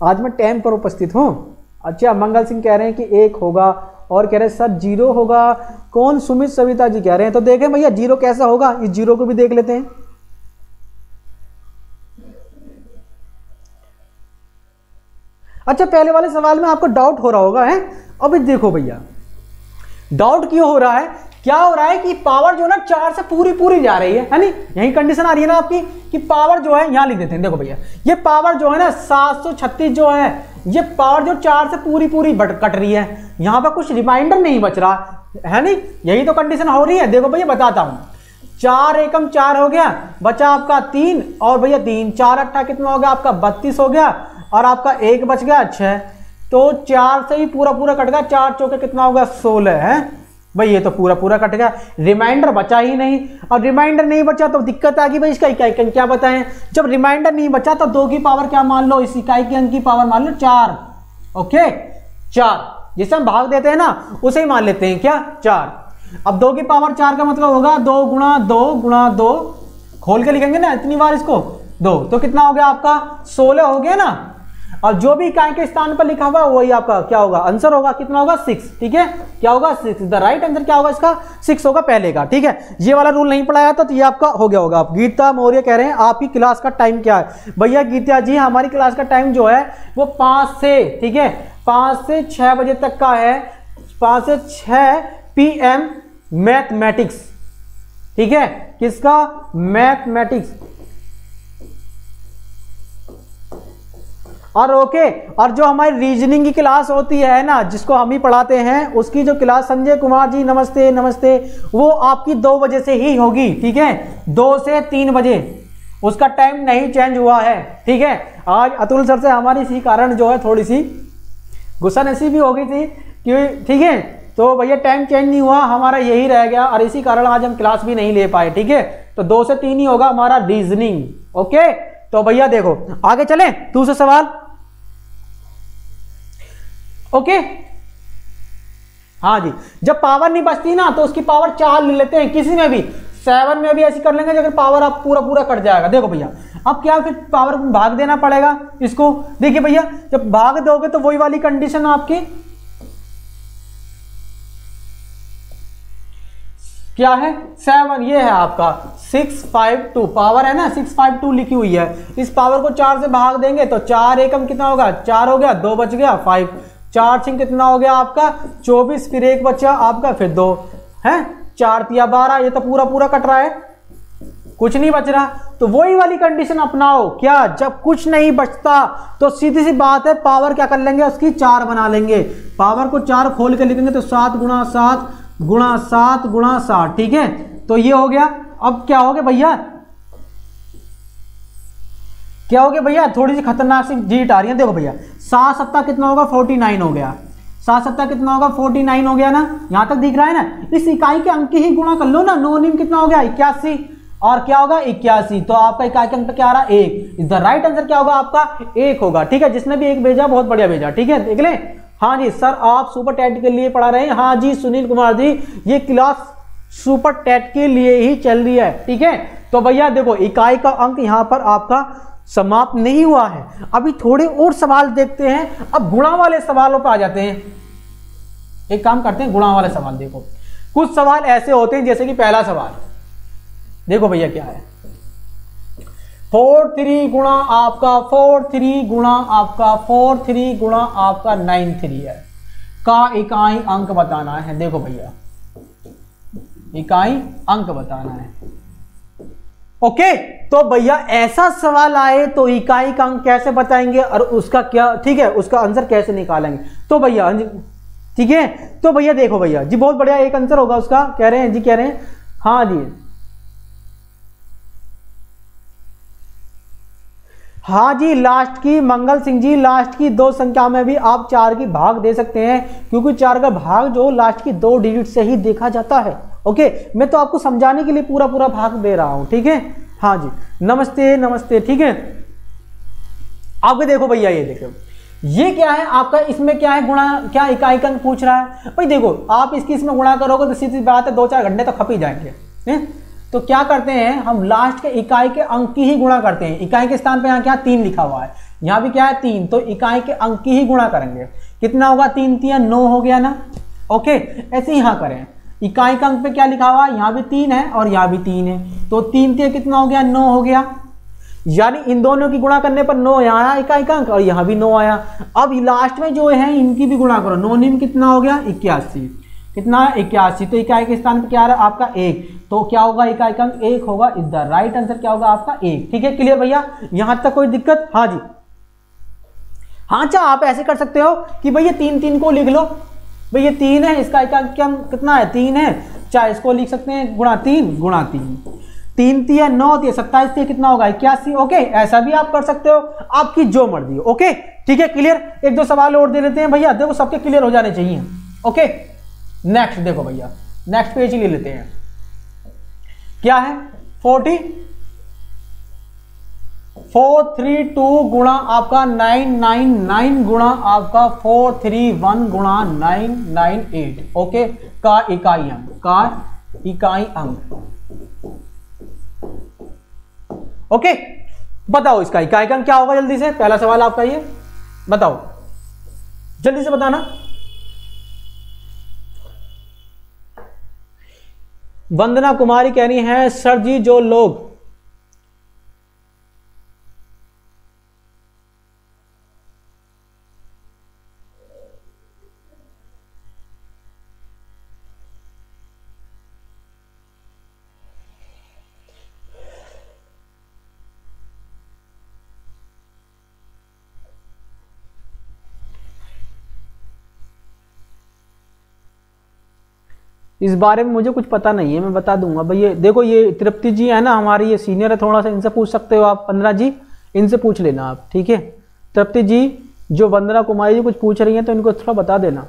आज मैं टाइम पर उपस्थित हूँ। अच्छा मंगल सिंह कह रहे हैं कि 1 होगा। और कह रहे हैं सर 0 होगा। कौन, सुमित सविता जी कह रहे हैं। तो देखें भैया 0 कैसा होगा, इस 0 को भी देख लेते हैं। अच्छा पहले वाले सवाल में आपको डाउट हो रहा होगा है, अभी देखो भैया डाउट क्यों हो रहा है, क्या हो रहा है कि पावर जो है ना 4 से पूरी जा रही है नहीं, यही कंडीशन आ रही है ना आपकी कि पावर जो है, यहां लिख देते हैं, देखो भैया ये पावर जो है ना 736 जो है, ये पावर जो 4 से पूरी कट रही है, यहां पर कुछ रिमाइंडर नहीं बच रहा है नहीं, यही तो कंडीशन हो रही है। देखो भैया बताता हूं, 4 एकम 4 हो गया, बचा आपका 3 और भैया 3, 4 अट्ठा कितना हो गया आपका 32 हो गया, और आपका 1 बच गया 6, तो 4 से ही पूरा कट गया, 4 चौके कितना होगा 16 है भाई, ये तो पूरा कट गया, रिमाइंडर बचा ही नहीं, और रिमाइंडर नहीं बचा तो दिक्कत आ गई भाई, इसका इकाई के अंक क्या बताएं, जब रिमाइंडर नहीं बचा तो 2 की पावर क्या मान लो, इस इकाई के अंक की पावर मान लो 4, ओके 4, जिसे हम भाग देते हैं ना उसे ही मान लेते हैं क्या 4। अब 2 की पावर 4 का मतलब होगा 2 गुणा 2 खोल के लिखेंगे ना इतनी बार इसको 2, तो कितना हो गया आपका 16 हो गया ना, और जो भी इकाई के स्थान पर लिखा हुआ वही आपका क्या होगा आंसर होगा, कितना होगा 6, ठीक है, क्या होगा 6, द राइट आंसर क्या होगा इसका 6 होगा पहले का, ठीक है। ये वाला रूल नहीं पढ़ाया तो ये आपका हो गया होगा। आप गीता मौर्य कह रहे हैं आपकी क्लास का टाइम क्या है, भैया गीता जी हमारी क्लास का टाइम जो है वो 5 से, ठीक है 5 से 6 बजे तक का है, 5 से 6 PM मैथमेटिक्स, ठीक है, किसका मैथमेटिक्स, और ओके, और जो हमारी रीजनिंग की क्लास होती है ना जिसको हम ही पढ़ाते हैं, उसकी जो क्लास संजय कुमार जी नमस्ते, वो आपकी 2 बजे से ही होगी, ठीक है 2 से 3 बजे, उसका टाइम नहीं चेंज हुआ है, ठीक है। आज अतुल सर से हमारी इसी कारण जो है थोड़ी सी गुस्सा नसी भी हो गई थी कि ठीक है, तो भैया टाइम चेंज नहीं हुआ, हमारा यही रह गया, और इसी कारण आज हम क्लास भी नहीं ले पाए, ठीक है। तो 2 से 3 ही होगा हमारा रीजनिंग, ओके। तो भैया देखो आगे चले दूसरा सवाल, ओके हाँ जी, जब पावर नहीं बचती ना तो उसकी पावर 4 ले लेते हैं, किसी में भी 7 में भी ऐसी कर लेंगे अगर पावर आप पूरा कट जाएगा। देखो भैया अब क्या फिर पावर भाग देना पड़ेगा इसको, देखिए भैया जब भाग दोगे तो वही वाली कंडीशन आपकी क्या है 7, ये है आपका 652 पावर है ना 652 लिखी हुई है, इस पावर को 4 से भाग देंगे तो 4 एकम कितना होगा 4 हो गया, 2 बच गया 5, 4 छिंग कितना हो गया आपका 24, फिर 1 बचा आपका, फिर 2 है 4 तिया 12, ये तो पूरा कट रहा है, कुछ नहीं बच रहा। तो वही वाली कंडीशन अपनाओ, क्या जब कुछ नहीं बचता तो सीधी सी बात है पावर क्या कर लेंगे उसकी 4 बना लेंगे, पावर को 4 खोल के लिखेंगे तो 7 गुणा 7 गुणा 7 गुणा 7, ठीक है। तो ये हो गया, अब क्या हो गया भैया, क्या हो गया भैया, थोड़ी सी खतरनाक सी जीट आ रही है, देखो भैया 7 सत्ता कितना होगा 49 हो गया, 7 सत्ता कितना होगा 49 हो गया ना, यहां तक दिख रहा है ना, इस इकाई के अंक ही गुणा कर लो ना, 9 निम कितना हो गया 81, और क्या होगा 81, तो आपका इकाई के अंक पे क्या आ रहा है 1, द राइट आंसर क्या होगा आपका 1 होगा, ठीक है। जिसने भी 1 भेजा बहुत बढ़िया भेजा, ठीक है देख ले। हाँ जी सर आप सुपर टेट के लिए पढ़ा रहे हैं, हाँ जी सुनील कुमार जी ये क्लास सुपर टेट के लिए ही चल रही है, ठीक है। तो भैया देखो इकाई का अंक यहां पर आपका समाप्त नहीं हुआ है, अभी थोड़े और सवाल देखते हैं, अब गुणा वाले सवालों पर आ जाते हैं। एक काम करते हैं गुणा वाले सवाल, देखो कुछ सवाल ऐसे होते हैं जैसे कि पहला सवाल देखो भैया क्या है 4 गुणा आपका 4 गुणा आपका 4 गुणा आपका 93 है का इकाई अंक बताना है। देखो भैया इकाई अंक बताना है, ओके। तो भैया ऐसा सवाल आए तो इकाई का अंक कैसे बताएंगे और उसका क्या, ठीक है, उसका आंसर कैसे निकालेंगे। तो भैया ठीक है, तो भैया देखो भैया जी बहुत बढ़िया एक आंसर होगा उसका, कह रहे हैं जी, कह रहे हैं हाँ जी हाँ जी, लास्ट की मंगल सिंह जी लास्ट की 2 संख्या में भी आप 4 की भाग दे सकते हैं, क्योंकि 4 का भाग जो लास्ट की 2 डिजिट से ही देखा जाता है, ओके। मैं तो आपको समझाने के लिए पूरा भाग दे रहा हूं, ठीक है। हाँ जी नमस्ते, ठीक है। अब देखो भैया ये देखो ये क्या है आपका, इसमें क्या है गुणा, क्या इकाई का अंक पूछ रहा है भाई। देखो आप इसकी इसमें गुणा करोगे तो सीधी बात है 2-4 घंटे तो खप ही जाएंगे, है? तो क्या करते हैं हम लास्ट के इकाई के अंक की ही गुणा करते हैं, इकाई के स्थान पे यहाँ क्या 3 लिखा हुआ है, यहाँ भी क्या है 3, तो इकाई के अंक की ही गुणा करेंगे, कितना होगा 3 3 9 हो गया ना, ओके। ऐसे यहाँ करें, इकाई का अंक पे क्या लिखा हुआ है, यहाँ भी 3 है और यहाँ भी 3 है, तो 3 3 कितना हो गया 9 हो गया। यानी इन दोनों की गुणा करने पर 9 यहाँ आया इकाई का अंक और यहाँ भी 9 आया। अब लास्ट में जो है इनकी भी गुणा करो, 9 निम कितना हो गया 81, कितना 81, तो इकाई के स्थान पर क्या आ रहा है आपका 1, तो क्या होगा इकाई का अंक 1 होगा, इधर राइट आंसर क्या होगा आपका 1। ठीक है क्लियर भैया, यहां तक कोई दिक्कत? हाँ जी हाँ। अच्छा आप ऐसे कर सकते हो कि भैया 3 3 को लिख लो, भैया 3 है इसका इकाई क्या कितना है 3 है, चाहे इसको लिख सकते हैं गुणा 3 गुणा 3, 3 3 है 9 3 27 3 कितना होगा 81। ओके ऐसा भी आप कर सकते हो, आपकी जो मर्जी हो। ओके ठीक है क्लियर। एक दो सवाल और दे लेते हैं भैया, देखो सबके क्लियर हो जाने चाहिए। ओके नेक्स्ट देखो भैया, नेक्स्ट पेज ले लेते हैं, क्या है 432 गुणा आपका 999 गुणा आपका 431 गुणा 998 ओके का इकाई अंक ओके बताओ इसका इकाई अंक क्या होगा, जल्दी से पहला सवाल आपका ये बताओ, जल्दी से बताना। वंदना कुमारी कह रही हैं सर जी जो लोग इस बारे में मुझे कुछ पता नहीं है, मैं बता दूंगा भैया। देखो ये तृप्ति जी है ना हमारी, ये सीनियर है थोड़ा सा, इनसे पूछ सकते हो आप, 15 जी इनसे पूछ लेना आप। ठीक है तृप्ति जी, जो वंदना कुमारी जी कुछ पूछ रही हैं तो इनको थोड़ा बता देना।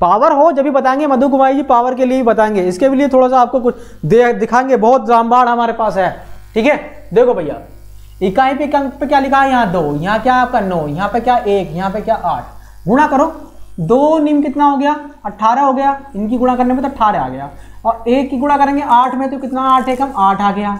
पावर हो जब भी बताएंगे, मधु कुमारी जी पावर के लिए बताएंगे, इसके लिए थोड़ा सा आपको कुछ दिखाएंगे, बहुत रामबाण हमारे पास है। ठीक है देखो भैया इकाई पे अंक पे क्या लिखा है, यहाँ 2, यहाँ क्या आपका 9, यहाँ पे क्या 1, यहाँ पे क्या 8, गुणा करो 2 निम कितना हो गया 18 हो गया, इनकी गुणा करने में तो 18 आ गया, और 1 की गुणा करेंगे 8 में तो कितना 8 है कम 8 आ गया।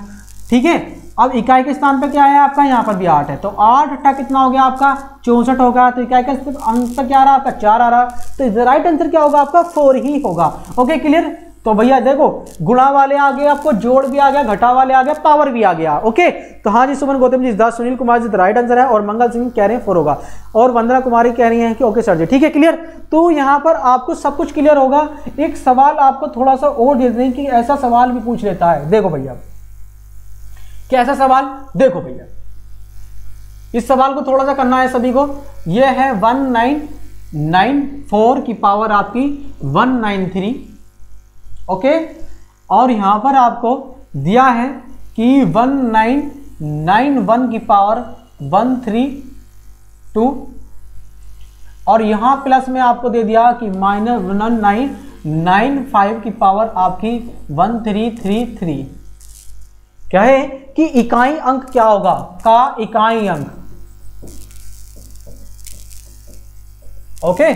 ठीक है अब इकाई के स्थान पे क्या है आपका, यहाँ पर भी 8 है, तो 8 8 कितना हो गया आपका 64 होगा, तो इकाई का अंक पे क्या आ रहा है आपका 4 आ रहा, तो राइट आंसर क्या होगा आपका 4 ही होगा। Okay clear. तो भैया देखो गुणा वाले आ गए, आपको जोड़ भी आ गया, घटा वाले आ गया, पावर भी आ गया। ओके तो हाँ जी सुमन गौतम जी 10, सुनील कुमार जी राइट आंसर है, और मंगल सिंह कह रहे हैं 4 होगा, और वंदना कुमारी कह रही हैं कि ओके सर जी। ठीक है क्लियर। तो यहाँ पर आपको सब कुछ क्लियर होगा। एक सवाल आपको थोड़ा सा और दे दें कि ऐसा सवाल भी पूछ लेता है, देखो भैया कैसा सवाल, देखो भैया इस सवाल को थोड़ा सा करना है सभी को। यह है 1994 की पावर आपकी 193 ओके, और यहां पर आपको दिया है कि 1991 की पावर 132, और यहां प्लस में आपको दे दिया कि -1995 की पावर आपकी 1333। क्या है कि इकाई अंक क्या होगा, का इकाई अंक। ओके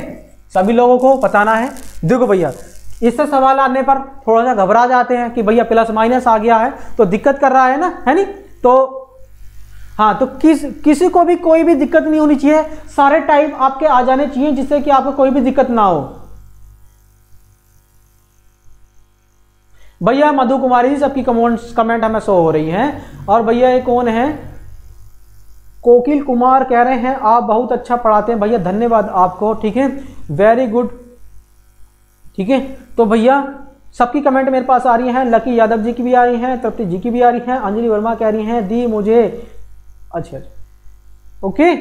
सभी लोगों को बताना है। देखो भैया इससे सवाल आने पर थोड़ा सा घबरा जाते हैं कि भैया प्लस माइनस आ गया है तो दिक्कत कर रहा है ना, है नहीं, तो हाँ तो किसी को भी कोई भी दिक्कत नहीं होनी चाहिए, सारे टाइप आपके आ जाने चाहिए जिससे कि आपको कोई भी दिक्कत ना हो। भैया मधु कुमारी जी सबकी कमेंट हमें शो हो रही हैं, और भैया ये कौन है, कोकिल कुमार कह रहे हैं आप बहुत अच्छा पढ़ाते हैं भैया, धन्यवाद आपको। ठीक है वेरी गुड। ठीक है तो भैया सबकी कमेंट मेरे पास आ रही हैं, लकी यादव जी की भी आ रही हैं, तृप्ति जी की भी आ रही हैं, अंजलि वर्मा कह रही हैं दी मुझे, अच्छा ओके।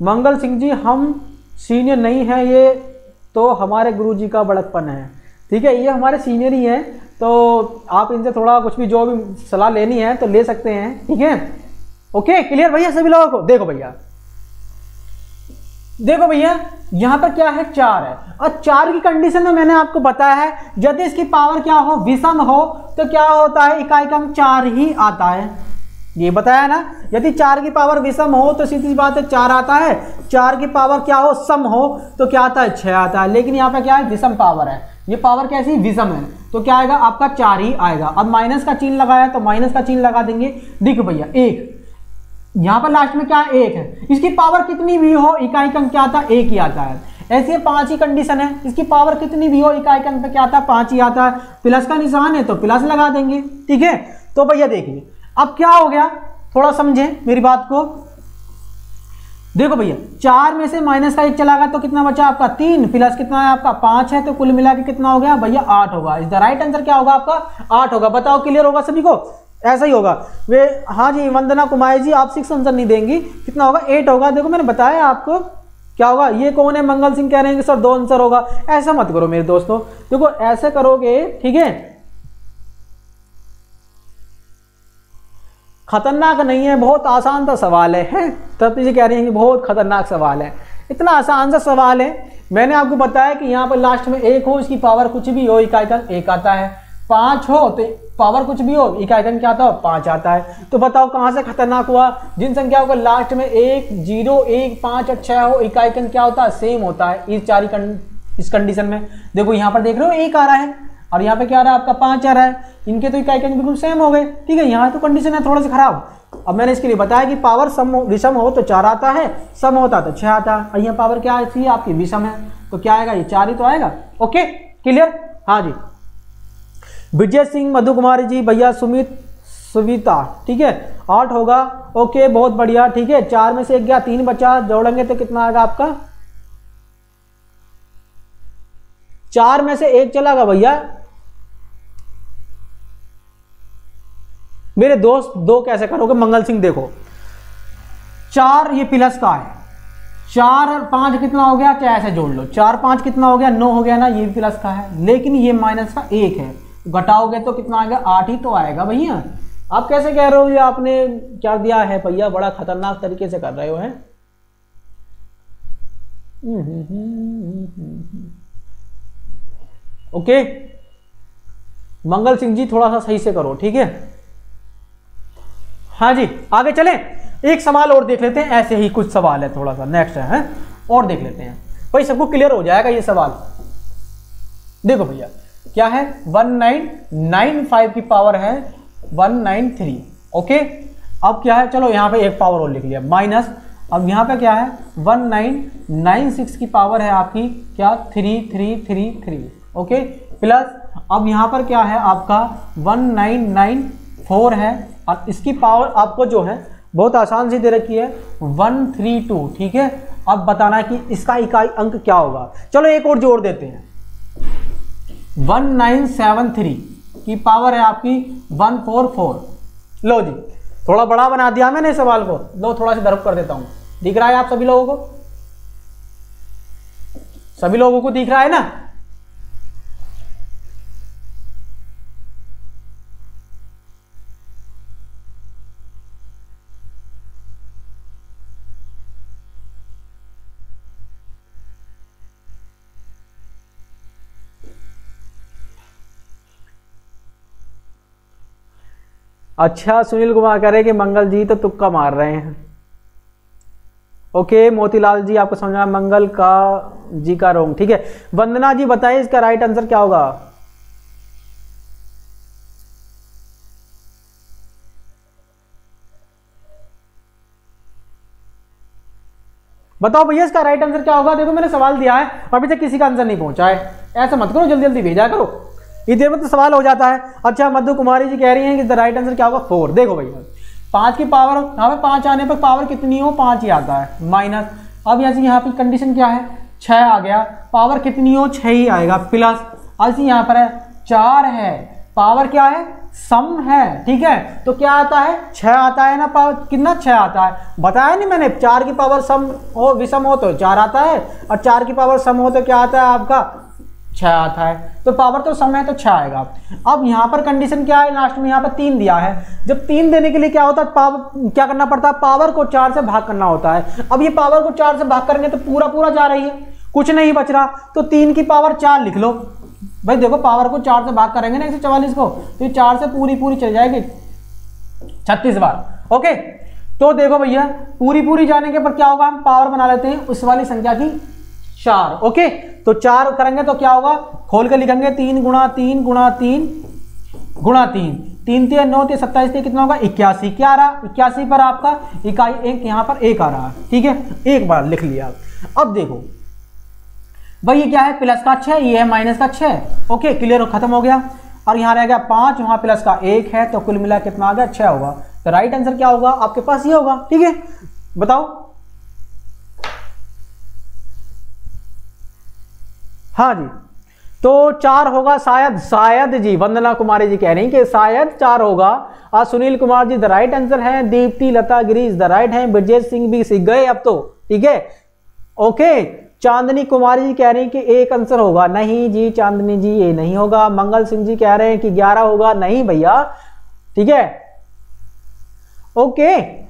मंगल सिंह जी हम सीनियर नहीं हैं, ये तो हमारे गुरुजी का बड़कपन है। ठीक है ये हमारे सीनियर ही हैं, तो आप इनसे थोड़ा कुछ भी जो भी सलाह लेनी है तो ले सकते हैं। ठीक है ओके क्लियर भैया सभी लोगों को। देखो भैया यहां पर क्या है 4 है, और 4 की कंडीशन में मैंने आपको बताया है यदि इसकी पावर क्या हो विषम हो तो क्या होता है, इकाई का अंक 4 ही आता है, ये बताया ना। यदि 4 की पावर विषम हो तो सीधी सी बात है 4 आता है, 4 की पावर क्या हो सम हो तो क्या आता है 6 आता है, लेकिन यहाँ पे क्या है विषम पावर है, ये पावर कैसी विषम है तो क्या आएगा आपका 4 ही आएगा। अब माइनस का चिन्ह लगाया तो माइनस का चिन्ह लगा देंगे। देखो भैया 1 यहाँ पर लास्ट में क्या 1 है, इसकी पावर कितनी भी हो इकाई का अंक क्या आता है 1 ही आता है। ऐसी ये 5 ही कंडीशन है, इसकी पावर कितनी भी हो इकाई के अंक पे क्या आता है 5 ही आता है। प्लस का निशान है तो प्लस लगा देंगे, ठीक है। तो भैया देखिए अब क्या हो गया, थोड़ा समझें मेरी बात को। देखो भैया 4 में से माइनस का 1 चला गया तो कितना बचा आपका 3, प्लस कितना है आपका 5 है, तो कुल मिला के कितना हो गया भैया 8 होगा। इस द राइट आंसर क्या होगा आपका 8 होगा। बताओ क्लियर होगा सभी को, ऐसा ही होगा वे। हाँ जी वंदना कुमारी जी आप 6 आंसर नहीं देंगी, कितना होगा 8 होगा। देखो मैंने बताया आपको क्या होगा। ये कौन है, मंगल सिंह कह रहे हैं कि सर 2 आंसर होगा। ऐसा मत करो मेरे दोस्तों, देखो ऐसे करोगे ठीक है, खतरनाक नहीं है, बहुत आसान सा सवाल है। तब जी कह रही हैं कि बहुत खतरनाक सवाल है, इतना आसान सा सवाल है। मैंने आपको बताया कि यहाँ पर लास्ट में 1 हो, इसकी पावर कुछ भी हो इकाई का 1 आता है, 5 हो तो पावर कुछ भी हो इकाई का क्या आता है 5 आता है। तो बताओ कहाँ से खतरनाक हुआ, जिन संख्याओं का लास्ट में 1, 0, 1, 5 और 6 हो इकाई का क्या होता है सेम होता है। इस 4 इस कंडीशन में देखो यहाँ पर देख रहे हो 1 आ रहा है और यहाँ पे क्या आ रहा है आपका 5 आ रहा है, इनके तो इकाई अंक बिल्कुल सेम हो गए, ठीक है। यहाँ तो कंडीशन है थोड़ा सा खराब। अब मैंने इसके लिए बताया कि पावर विषम हो तो 4 आता है, सम होता तो 6 आता है। और यहाँ पावर क्या आती है आपकी विषम है तो क्या आएगा, ये 4 ही तो आएगा। ओके क्लियर, हाँ जी। विजय सिंह, मधु कुमारी जी, भैया सुमित, सुविता, ठीक है 8 होगा। ओके बहुत बढ़िया, ठीक है। 4 में से 1 गया, 3 बचा, जोड़ेंगे तो कितना आएगा आपका 4 में से 1 चला गया भैया। मेरे दोस्त 2 कैसे करोगे मंगल सिंह, देखो 4 ये प्लस का है, 4 और 5 कितना हो गया, चाहे ऐसे जोड़ लो 4 5 कितना हो गया 9 हो गया ना, ये भी प्लस का है। लेकिन ये माइनस का 1 है, घटाओगे तो कितना आएगा 8 ही तो आएगा भैया। आप कैसे कह रहे हो, ये आपने क्या दिया है भैया, बड़ा खतरनाक तरीके से कर रहे हो हैं। ओके मंगल सिंह जी थोड़ा सा सही से करो, ठीक है। हाँ जी आगे चलें, एक सवाल और देख लेते हैं, ऐसे ही कुछ सवाल है थोड़ा सा नेक्स्ट है और देख लेते हैं भाई, सबको क्लियर हो जाएगा ये सवाल। देखो भैया क्या है 1995 की पावर है 193, ओके। अब क्या है, चलो यहाँ पे एक पावर और लिख लिया माइनस, अब यहाँ पे क्या है 1996 की पावर है आपकी क्या 3333, ओके प्लस अब यहाँ पर क्या है आपका 1994 है और इसकी पावर आपको जो है बहुत आसान सी दे रखी है 132, ठीक है। अब बताना है कि इसका इकाई अंक क्या होगा। चलो एक और जोड़ देते हैं, 1973 की पावर है आपकी 144। लो जी थोड़ा बड़ा बना दिया मैंने इस सवाल को, लो थोड़ा सा दर्प कर देता हूं। दिख रहा है आप सभी लोगों को, सभी लोगों को दिख रहा है ना। अच्छा सुनील कुमार कह रहे हैं कि मंगल जी तो तुक्का मार रहे हैं। ओके मोतीलाल जी आपको समझा, मंगल का जी का रोंग, ठीक है। वंदना जी बताइए इसका राइट आंसर क्या होगा। बताओ भैया इसका राइट आंसर क्या होगा। देखो मैंने सवाल दिया है अभी तक किसी का आंसर नहीं पहुंचा है, ऐसा मत करो, जल्दी जल्दी भेजा करो, इतने में तो सवाल हो जाता है। अच्छा मधु कुमारी जी कह रही हैं कि द राइट आंसर क्या होगा 4। देखो भैया 5 की पावर, यहाँ पे 5 आने पर पावर कितनी हो 5 ही आता है माइनस। अब यहाँ पे कंडीशन क्या है 6 आ गया, पावर कितनी हो 6 ही आएगा प्लस। ऐसे यहाँ पर है 4 है, पावर क्या है सम है, ठीक है। तो क्या आता है 6 आता है ना, पावर कितना 6 आता है, बताया नहीं मैंने। 4 की पावर सम हो विषम हो तो 4 आता है और 4 की पावर सम हो तो क्या आता है आपका 6 आता है। तो पावर तो सम है तो 6 आएगा। अब यहाँ पर कंडीशन क्या है, लास्ट में यहाँ पर 3 दिया है। जब 3 देने के लिए क्या होता है, पावर क्या करना पड़ता है, पावर को 4 से भाग करना होता है। अब ये पावर को 4 से भाग करेंगे तो पूरा पूरा जा रही है, कुछ नहीं बच रहा, तो 3 की पावर 4 लिख लो भाई। देखो पावर को 4 से भाग करेंगे ना 144 को, तो ये 4 से पूरी पूरी चल जाएगी 36 बार, ओके। तो देखो भैया पूरी पूरी जाने के पर क्या होगा, हम पावर बना लेते हैं उस वाली संख्या की 4, ओके। तो 4 करेंगे तो क्या होगा, खोल के लिखेंगे 3 गुणा 3 गुणा 3 गुणा 3, 3 3 9 3 27 कितना होगा 81। क्या आ रहा 81 पर आपका इकाई 1 यहाँ पर 1 आ रहा है, ठीक है। एक बार लिख लिया। अब देखो भाई ये क्या है, प्लस का 6, ये है माइनस का 6। ओके क्लियर, खत्म हो गया। और यहाँ रह गया 5, वहाँ प्लस का 1 है, तो कुल मिला कितना आ गया, 6 होगा। तो राइट आंसर क्या होगा आपके पास, ये होगा। ठीक है, बताओ। हाँ जी, तो 4 होगा शायद, शायद जी, वंदना कुमारी जी कह रही कि शायद 4 होगा। और Sunil Kumar ji the right answer है। दीप्ति लता गिरीश द राइट है। ब्रजेश सिंह भी सीख गए अब तो, ठीक है। ओके, चांदनी कुमारी जी कह रही कि 1 आंसर होगा। नहीं जी चांदनी जी, ये नहीं होगा। मंगल सिंह जी कह रहे हैं कि 11 होगा। नहीं भैया, ठीक है। ओके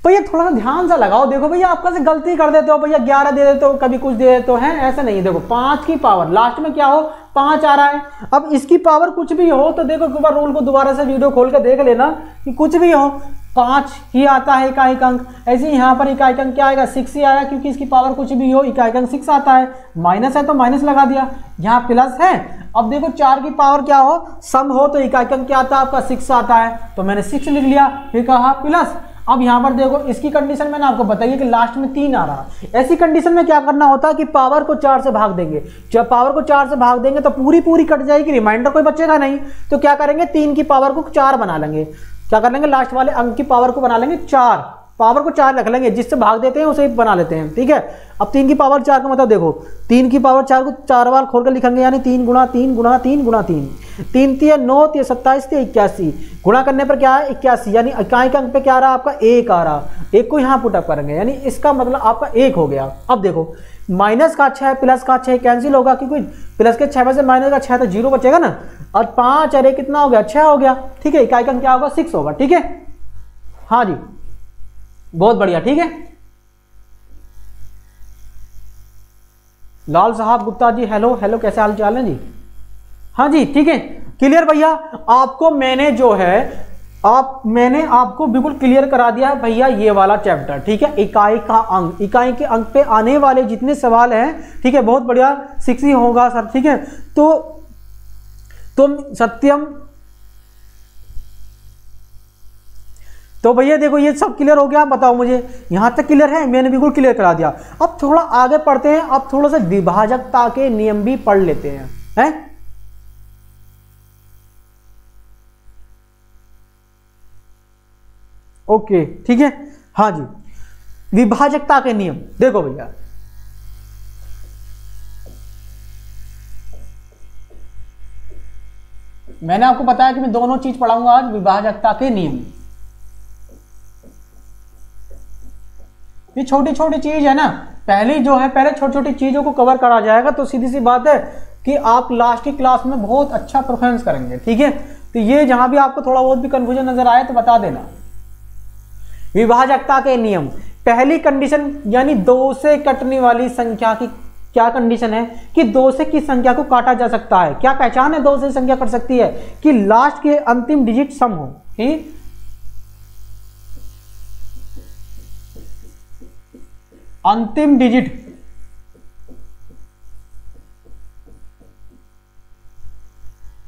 भैया, थोड़ा सा ध्यान से लगाओ। देखो भैया, आप कैसे गलती कर देते हो भैया, 11 दे देते हो, कभी कुछ दे देते हो, हैं ऐसा नहीं है। देखो 5 की पावर लास्ट में क्या हो, 5 आ रहा है। अब इसकी पावर कुछ भी हो तो देखो, एक बार रूल को दोबारा से वीडियो खोल के देख लेना कि कुछ भी हो 5 ही आता है इकाइक अंक। ऐसे ही यहाँ पर इकाइक अंक क्या आएगा, 6 ही आया, क्योंकि इसकी पावर कुछ भी हो इकाइक अंक 6 आता है। माइनस है तो माइनस लगा दिया, यहाँ प्लस है। अब देखो 4 की पावर क्या हो, सम हो तो इकाइक अंक क्या आता है आपका, 6 आता है, तो मैंने 6 लिख लिया, फिर कहा प्लस। अब यहाँ पर देखो इसकी कंडीशन मैंने आपको बताई कि लास्ट में 3 आ रहा। ऐसी कंडीशन में क्या करना होता है कि पावर को 4 से भाग देंगे। जब पावर को 4 से भाग देंगे तो पूरी कट जाएगी, रिमाइंडर कोई बचेगा नहीं। तो क्या करेंगे, 3 की पावर को 4 बना लेंगे। क्या कर लेंगे, लास्ट वाले अंक की पावर को बना लेंगे 4, पावर को 4 रख लेंगे, जिससे भाग देते हैं उसे बना लेते हैं। ठीक है, अब 3 की पावर 4 का मतलब देखो, 3 की पावर 4 को 4 बार खोल कर लिखेंगे, यानी 3 गुणा 3 गुणा 3 गुणा 3, 3 3 9 3 27 81, गुणा करने पर क्या है 81, यानी इकाइक अंक पे क्या आ रहा है आपका 1 आ रहा। 1 को यहाँ पुटअप करेंगे, यानी इसका मतलब आपका 1 हो गया। अब देखो माइनस का 6 प्लस का 6 कैंसिल होगा, क्योंकि प्लस के 6 में से माइनस का 6 तो 0 बचेगा ना। और 5 अरे कितना हो गया, 6 हो गया। ठीक है, इकाइक अंक क्या होगा, 6 होगा। ठीक है, हाँ जी, बहुत बढ़िया। ठीक है, लाल साहब गुप्ता जी हेलो हेलो, कैसे हाल चाल है जी। हाँ जी, ठीक है, क्लियर भैया। आपको मैंने जो है मैंने आपको बिल्कुल क्लियर करा दिया भैया ये वाला चैप्टर। ठीक है, इकाई का अंक, इकाई के अंक पे आने वाले जितने सवाल हैं, ठीक है, बहुत बढ़िया 6 ही होगा सर। ठीक है, तो तुम सत्यम, तो भैया देखो ये सब क्लियर हो गया। बताओ मुझे, यहां तक क्लियर है, मैंने बिल्कुल क्लियर करा दिया। अब थोड़ा आगे पढ़ते हैं, अब थोड़ा सा विभाजकता के नियम भी पढ़ लेते हैं, हैं? ओके, ठीक है, हाँ जी, विभाजकता के नियम देखो भैया। मैंने आपको बताया कि मैं दोनों चीज पढ़ाऊंगा आज, विभाजकता के नियम। ये छोटी छोटी चीज है ना, पहले छोटी छोटी चीजों को कवर करा जाएगा, तो सीधी सी बात है कि आप लास्ट की क्लास में बहुत अच्छा परफॉर्मेंस करेंगे। ठीक है, तो ये जहां भी आपको थोड़ा बहुत भी कंफ्यूजन नजर आए तो बता देना। विभाजकता के नियम, पहली कंडीशन यानी 2 से कटने वाली संख्या की क्या कंडीशन है कि 2 से किस संख्या को काटा जा सकता है। क्या पहचान है 2 से संख्या कट सकती है कि लास्ट के अंतिम डिजिट सम हो। ठीक, अंतिम डिजिट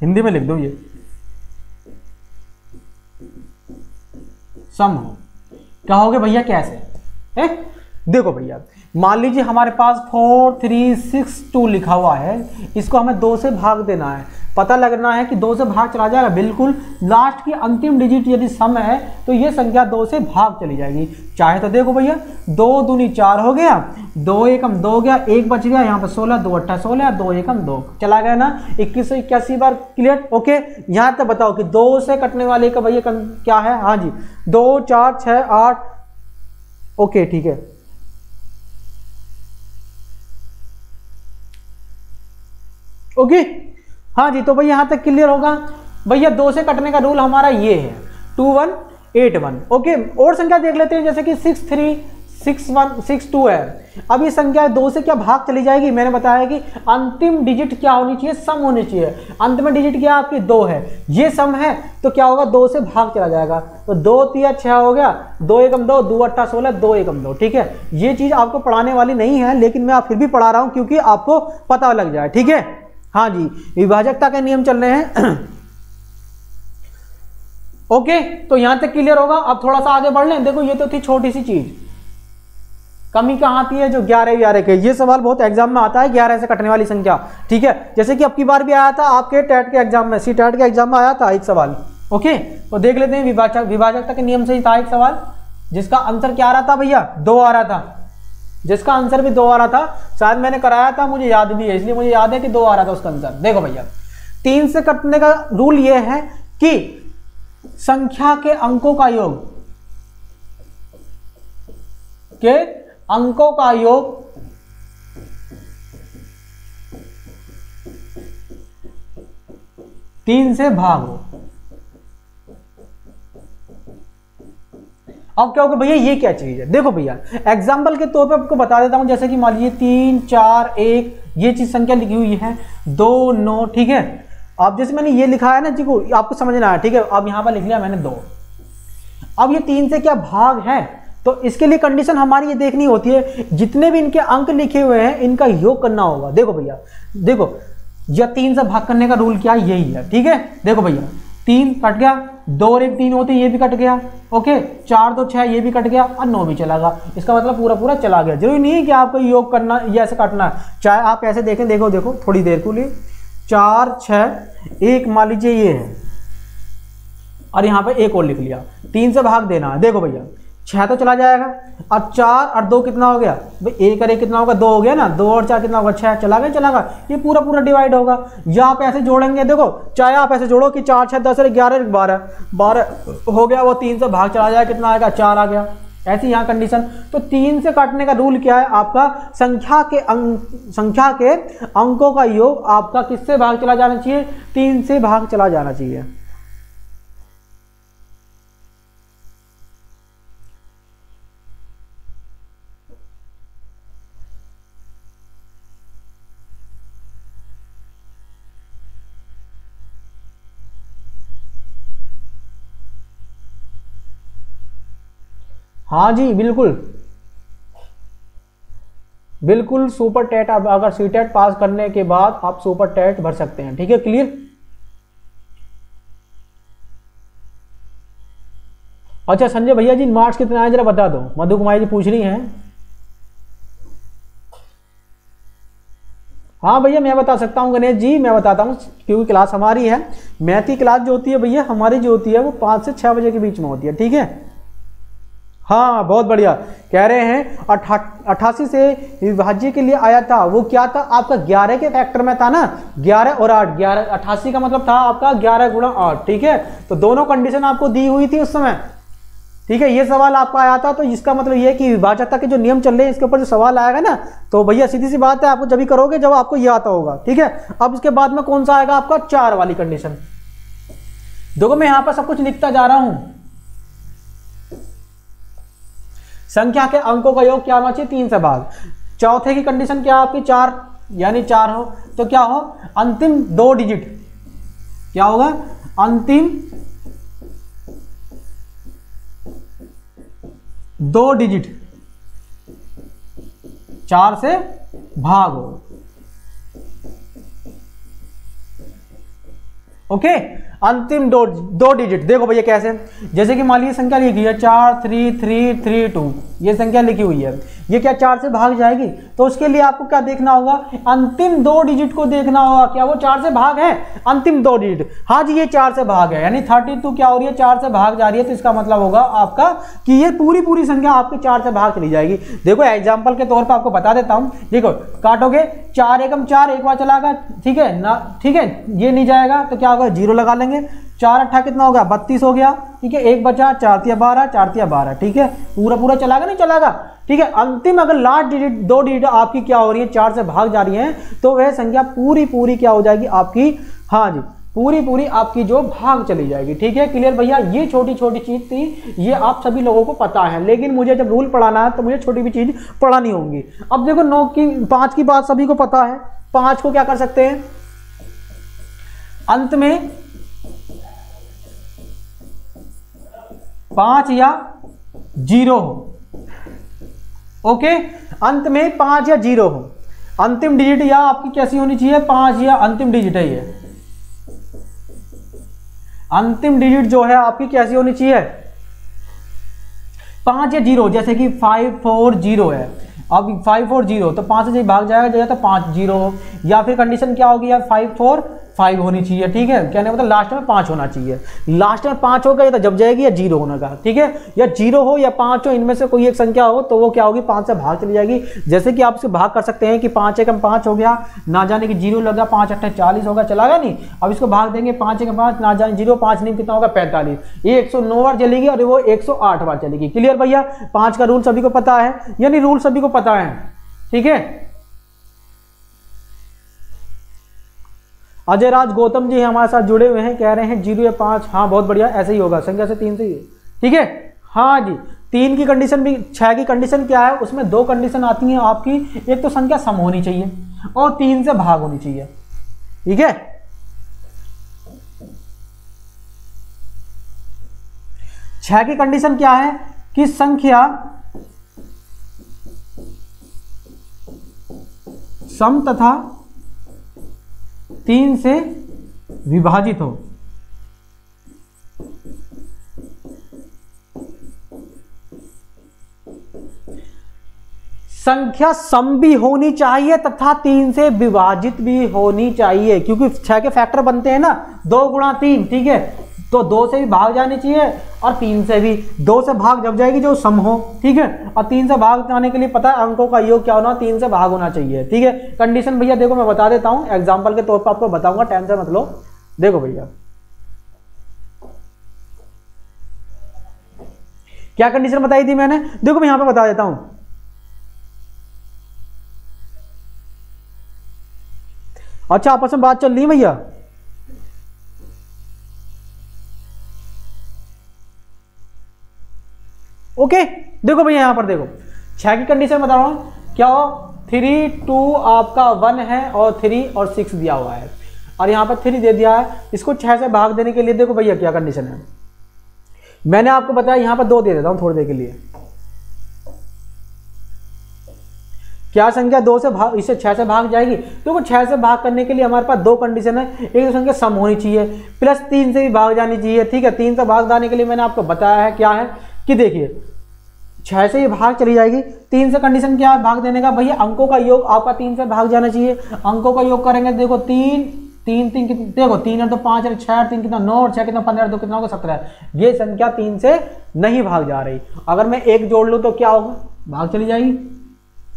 हिंदी में लिख दो, ये सम हो। कहोगे भैया कैसे है, देखो भैया मान लीजिए हमारे पास 4362 लिखा हुआ है, इसको हमें 2 से भाग देना है। पता लगना है कि 2 से भाग चला जाएगा, बिल्कुल लास्ट की अंतिम डिजिट यदि सम है तो ये संख्या 2 से भाग चली जाएगी। चाहे तो देखो भैया 2 दूनी 4 हो गया, 2 एकम 2 हो गया, 1 बच गया, यहाँ पर 16, 2 अट्ठा 16, 2 एकम 2 चला गया ना, 2181 बार। Clear, okay. यहाँ तक बताओ कि 2 से कटने वाले का भैया क्या है, हाँ जी 2 4 6 8। ओके, ठीक है, ओके, हाँ जी, तो भैया यहां तक क्लियर होगा। भैया 2 से कटने का रूल हमारा ये है 2181। ओके, और संख्या देख लेते हैं, जैसे कि 636162 है। अब ये संख्या 2 से क्या भाग चली जाएगी, मैंने बताया कि अंतिम डिजिट क्या होनी चाहिए, सम होनी चाहिए। अंतिम डिजिट क्या आपकी 2 है, ये सम है, तो क्या होगा 2 से भाग चला जाएगा, तो 2 3 6 हो गया, 2 एकम 2, 2 अट्ठा 16, 2 एकम 2। ठीक है, ये चीज आपको पढ़ाने वाली नहीं है, लेकिन मैं फिर भी पढ़ा रहा हूं क्योंकि आपको पता लग जाए। ठीक है, हाँ जी, विभाजकता के नियम चल रहे हैं। ओके, तो यहां तक क्लियर होगा। अब थोड़ा सा आगे बढ़ लें। देखो ये तो थी छोटी सी चीज, कमी कहाँ आती है, जो 11 के। ये सवाल बहुत एग्जाम में आता है, 11 से कटने वाली संख्या, ठीक है। जैसे कि अब की बार भी आया था आपके टेट के एग्जाम में, सी टेट के एग्जाम में आया था एक सवाल। ओके, तो देख लेते हैं। विभाजकता के नियम से ही था एक सवाल, जिसका आंसर क्या आ रहा था भैया, 2 आ रहा था। जिसका आंसर भी 2 आ रहा था, शायद मैंने कराया था, मुझे याद भी है, इसलिए मुझे याद है कि 2 आ रहा था उसका आंसर। देखो भैया, 3 से कटने का रूल ये है कि संख्या के अंकों का योग, के अंकों का योग तीन से भाग हो। अब क्या होगा भैया, ये क्या चीज है, देखो भैया एग्जाम्पल के तौर पे आपको बता देता हूं। जैसे कि मान लीजिए 3, 4, 1 ये चीज संख्या लिखी हुई है, 2, 9, ठीक है। अब जैसे मैंने ये लिखा है ना जी को, आपको समझना है, ठीक है। अब यहां पर लिख लिया मैंने 2। अब ये 3 से क्या भाग है, तो इसके लिए कंडीशन हमारी ये देखनी होती है, जितने भी इनके अंक लिखे हुए हैं इनका योग करना होगा। देखो भैया, देखो या 3 से भाग करने का रूल क्या है, यही है, ठीक है। देखो भैया 3 कट गया, 2 और 1 3 होते, ये भी कट गया। ओके, 4 2 6 ये भी कट गया, और 9 भी चला गया। इसका मतलब पूरा पूरा चला गया। जरूरी नहीं है कि आपको योग करना या ऐसे काटना है, चाहे आप ऐसे देखें। देखो देखो थोड़ी देर के लिए 4 6 1 मान लीजिए ये है, और यहाँ पे 1 और लिख लिया। 3 से भाग देना है। देखो भैया 6 तो चला जाएगा, और 4 और 2 कितना हो गया भाई, 1 और 1 कितना होगा, 2 हो गया ना। 2 और 4 कितना होगा, 6 चला गया, चला गया। ये पूरा पूरा डिवाइड होगा। या आप ऐसे जोड़ेंगे, देखो चाहे आप ऐसे जोड़ो कि 4 6 10 11 12 हो गया, वो 3 से भाग चला जाए, कितना आएगा, 4 आ गया। ऐसी यहाँ कंडीशन। तो 3 से काटने का रूल क्या है आपका, संख्या के अंकों का योग आपका किससे भाग चला जाना चाहिए, 3 से भाग चला जाना चाहिए। हाँ जी बिल्कुल बिल्कुल, सुपर टेट अगर सी टेट पास करने के बाद आप सुपर टेट भर सकते हैं, ठीक है। क्लियर। अच्छा संजय भैया जी मार्क्स कितने आए जरा बता दो, मधु कुमारी जी पूछ रही हैं। हाँ भैया मैं बता सकता हूँ गणेश जी, मैं बताता हूँ, क्योंकि क्लास हमारी है। मैथ की क्लास जो होती है भैया हमारी जो होती है वो 5 से 6 बजे के बीच में होती है, ठीक है। हाँ बहुत बढ़िया कह रहे हैं। 88 से विभाज्य के लिए आया था, वो क्या था आपका 11 के फैक्टर में था ना, 11 और 8, 11 88 का मतलब था आपका 11 गुणा 8, ठीक है। तो दोनों कंडीशन आपको दी हुई थी उस समय, ठीक है। ये सवाल आपका आया था, तो इसका मतलब ये है कि विभाजकता के जो नियम चल रहे हैं इसके ऊपर जो सवाल आएगा ना, तो भैया सीधी सी बात है, आपको जब भी करोगे जब आपको ये आता होगा, ठीक है। अब इसके बाद में कौन सा आएगा आपका 4 वाली कंडीशन। देखो मैं यहां पर सब कुछ लिखता जा रहा हूं। संख्या के अंकों का योग क्या होना चाहिए, 3 से भाग। चौथे की कंडीशन क्या आपकी 4, यानी 4 हो, तो क्या हो अंतिम 2 डिजिट, क्या होगा अंतिम 2 डिजिट 4 से भाग हो। ओके, अंतिम 2 डिजिट। देखो भैया कैसे, जैसे कि मान लीजिए संख्या लिखी है 4 3 3 3 2, ये संख्या लिखी हुई है, ये क्या 4 से भाग जाएगी, तो उसके लिए आपको क्या देखना होगा, अंतिम 2 डिजिट को देखना होगा, क्या वो 4 से भाग है, अंतिम 2 डिजिट। हाँ जी ये 4 से भाग है, यानी 32 क्या हो रही है 4 से भाग जा रही है, तो इसका मतलब होगा आपका कि ये पूरी संख्या आपकी 4 से भाग चली जाएगी। देखो एग्जाम्पल के तौर पर आपको बता देता हूँ, देखो काटोगे 4 एकम 4, एक बार चला गया, ठीक है ना, ठीक है ये नहीं जाएगा तो क्या होगा 0 लगा लेंगे। 4 8 कितना हो गया 32 हो गया, ठीक है, एक बचा 4 3 12, 4 3 12, ठीक है, पूरा चलागा नहीं चलागा, ठीक है। अंतिम अगर लास्ट डिजिट 2 डिजिट आपकी क्या हो रही है 4 से भाग जा रही है, तो वह संख्या पूरी क्या हो जाएगी आपकी, हाँ जी पूरी आपकी जो भाग चली जाएगी, ठीक है। क्लियर भैया, ये छोटी चीज थी, ये आप सभी लोगों को पता है, लेकिन मुझे जब रूल पढ़ाना है तो मुझे छोटी भी चीज पढ़ानी होंगी। अब देखो 9 की 5 की बात सभी को पता है, 5 को क्या कर सकते हैं अंत में 5 या 0 हो, ओके, अंत में 5 या 0 हो, अंतिम डिजिट या आपकी कैसी होनी चाहिए 5 या अंतिम डिजिट है, ये अंतिम डिजिट जो है आपकी कैसी होनी चाहिए 5 या 0, जैसे कि 5 4 0 है, अब 5 और 0 तो 5 से भाग जाएगा तो 5 0, या फिर कंडीशन क्या होगी यार 5 4 5 होनी चाहिए, ठीक है। कहने मतलब लास्ट में 5 होना चाहिए, लास्ट में 5 होगा या तो जब जाएगी या 0 होने का, ठीक है। या 0 हो या 5 हो, इनमें से कोई एक संख्या हो तो वो क्या होगी 5 से भाग चली जाएगी। जैसे कि आप इसे भाग कर सकते हैं कि 5 एकम 5 हो गया, ना जाने की 0 लगा, 5 8 40 होगा, चला गया नहीं। अब इसको भाग देंगे 5 एकम 5, ना जाने 0 5 नहीं कितना होगा 45, ये 109 बार चलेगी और वो 108 बार चलेगी। क्लियर भैया, 5 का रूल सभी को पता है, यानी रूल सभी को पता है, ठीक है। अजय राज गौतम जी हमारे साथ जुड़े हुए हैं, कह रहे हैं 0 या 5, हाँ बहुत बढ़िया, ऐसे ही होगा, संख्या से 3 से ही, ठीक है। हाँ जी, 3 की कंडीशन भी, 6 की कंडीशन क्या है, उसमें 2 कंडीशन आती हैं आपकी, एक तो संख्या सम होनी चाहिए और 3 से भाग होनी चाहिए, ठीक है। छह की कंडीशन क्या है कि संख्या सम तथा 3 से विभाजित हो। संख्या सम भी होनी चाहिए तथा 3 से विभाजित भी होनी चाहिए, क्योंकि 6 के फैक्टर बनते हैं ना 2 गुणा 3, ठीक है। तो 2 से भी भाग जानी चाहिए और 3 से भी, 2 से भाग जब जाएगी जो सम हो, ठीक है। और 3 से भाग जाने के लिए पता है अंकों का योग क्या होना, 3 से भाग होना चाहिए, ठीक है। कंडीशन भैया देखो मैं बता देता हूं, एग्जांपल के तौर पर आपको बताऊंगा, टेंशन मत लो। देखो भैया क्या कंडीशन बताई थी मैंने, देखो मैं यहां पे बता देता हूं। अच्छा आपस में बात चल रही है भैया, ओके। देखो भैया यहां पर देखो 6 की कंडीशन बता रहा हूं, क्या हो 3 2 आपका 1 है और 3 और 6 दिया हुआ है, और यहां पर 3 दे दिया है। इसको 6 से भाग देने के लिए देखो भैया क्या कंडीशन है, मैंने आपको बताया, यहां पर 2 दे देता हूं थोड़ी देर के लिए। क्या संख्या 2 से भाग, इसे 6 से भाग जाएगी। देखो 6 से भाग करने के लिए हमारे पास 2 कंडीशन है, एक तो संख्या सम होनी चाहिए प्लस 3 से भी भाग जानी चाहिए, ठीक है। 3 से भाग जाने के लिए मैंने आपको बताया है क्या है कि देखिए 6 से ये भाग चली जाएगी, 3 से कंडीशन क्या है भाग देने का, भैया अंकों का योग आपका 3 से भाग जाना चाहिए। अंकों का योग करेंगे, देखो 3 3 3 देखो 3 और 2 5 और 6 3 कितना 9 और 6 कितना 15 2 कितना होगा 17। ये संख्या 3 से नहीं भाग जा रही, अगर मैं 1 जोड़ लूँ तो क्या होगा, भाग चली जाएगी,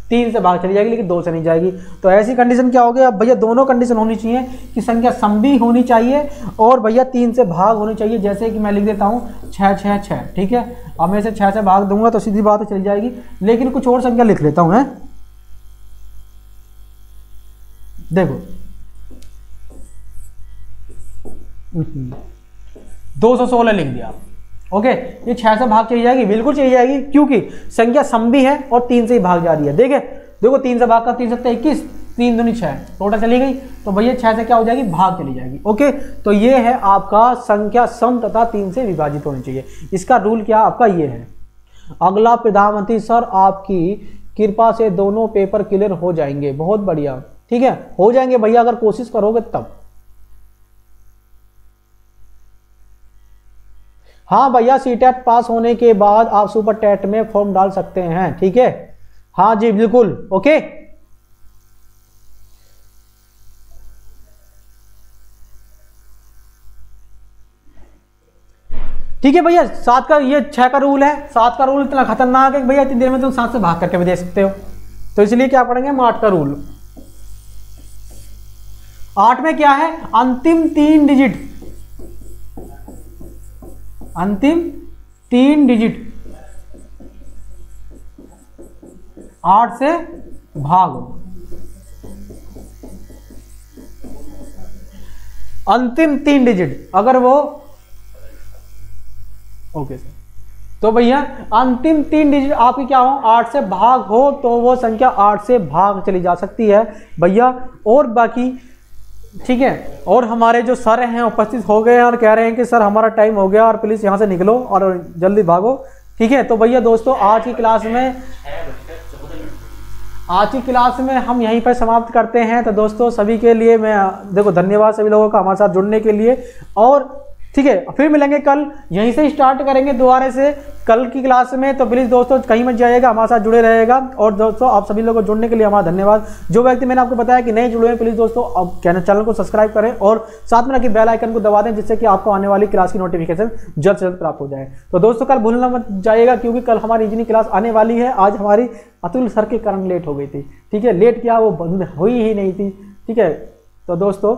3 से भाग चली जाएगी लेकिन 2 से नहीं जाएगी। तो ऐसी कंडीशन क्या हो गया, अब भैया दोनों कंडीशन होनी चाहिए कि संख्या सम भी होनी चाहिए और भैया 3 से भाग होनी चाहिए। जैसे कि मैं लिख देता हूँ 6 6 6, ठीक है। अब मैं इसे 6 से भाग दूंगा तो सीधी बात चली जाएगी, लेकिन कुछ और संख्या लिख लेता हूँ, है देखो 216 लिख दिया, ओके। ये 6 से भाग चली जाएगी, बिल्कुल चली जाएगी, क्योंकि संख्या सम भी है और 3 से ही भाग जा रही है। देखो 3 से भाग का 3 7 21, 3 दूनी 6, टोटल चली गई, तो भैया 6 से क्या हो जाएगी, भाग चली जाएगी, ओके। तो ये है आपका संख्या सम तथा 3 से विभाजित होनी चाहिए, इसका रूल क्या आपका ये है। अगला प्रधानमंत्री सर आपकी कृपा से दोनों पेपर क्लियर हो जाएंगे, बहुत बढ़िया, ठीक है, हो जाएंगे भैया अगर कोशिश करोगे तब। हाँ भैया सीटेट पास होने के बाद आप सुपर टेट में फॉर्म डाल सकते हैं, ठीक है, हाँ जी बिल्कुल, ओके। ठीक है भैया, 7 का ये 6 का रूल है, 7 का रूल इतना खतरनाक है कि भैया इतनी देर में तुम 7 से भाग करके भी दे सकते हो, तो इसलिए क्या पढ़ेंगे हम 8 का रूल। 8 में क्या है, अंतिम 3 डिजिट, अंतिम 3 डिजिट 8 से भागो, अंतिम 3 डिजिट अगर वो, ओके सर, तो भैया अंतिम 3 डिजिट आपकी क्या हो 8 से भाग हो तो वो संख्या 8 से भाग चली जा सकती है भैया। और बाकी ठीक है, और हमारे जो सर हैं उपस्थित हो गए हैं और कह रहे हैं कि सर हमारा टाइम हो गया और प्लीज़ यहाँ से निकलो और जल्दी भागो, ठीक है। तो भैया दोस्तों आज की क्लास में हम यहीं पर समाप्त करते हैं। तो दोस्तों सभी के लिए मैं देखो धन्यवाद सभी लोगों का हमारे साथ जुड़ने के लिए, और ठीक है, फिर मिलेंगे कल, यहीं से स्टार्ट करेंगे दोबारा से कल की क्लास में। तो प्लीज़ दोस्तों कहीं मत जाइएगा, हमारे साथ जुड़े रहेगा। और दोस्तों आप सभी लोगों को जुड़ने के लिए हमारा धन्यवाद। जो व्यक्ति मैंने आपको बताया कि नहीं जुड़े हैं, प्लीज़ दोस्तों अब चैनल को सब्सक्राइब करें और साथ में रखिए बेल आइकन को दबा दें, जिससे कि आपको आने वाली क्लास की नोटिफिकेशन जल्द से जल्द प्राप्त हो जाए। तो दोस्तों कल भूलना मत जाइएगा, क्योंकि कल हमारी इंजीनियरिंग क्लास आने वाली है। आज हमारी अतुल सर के कारण लेट हो गई थी, ठीक है, लेट क्या वो बंद हुई ही नहीं थी, ठीक है। तो दोस्तों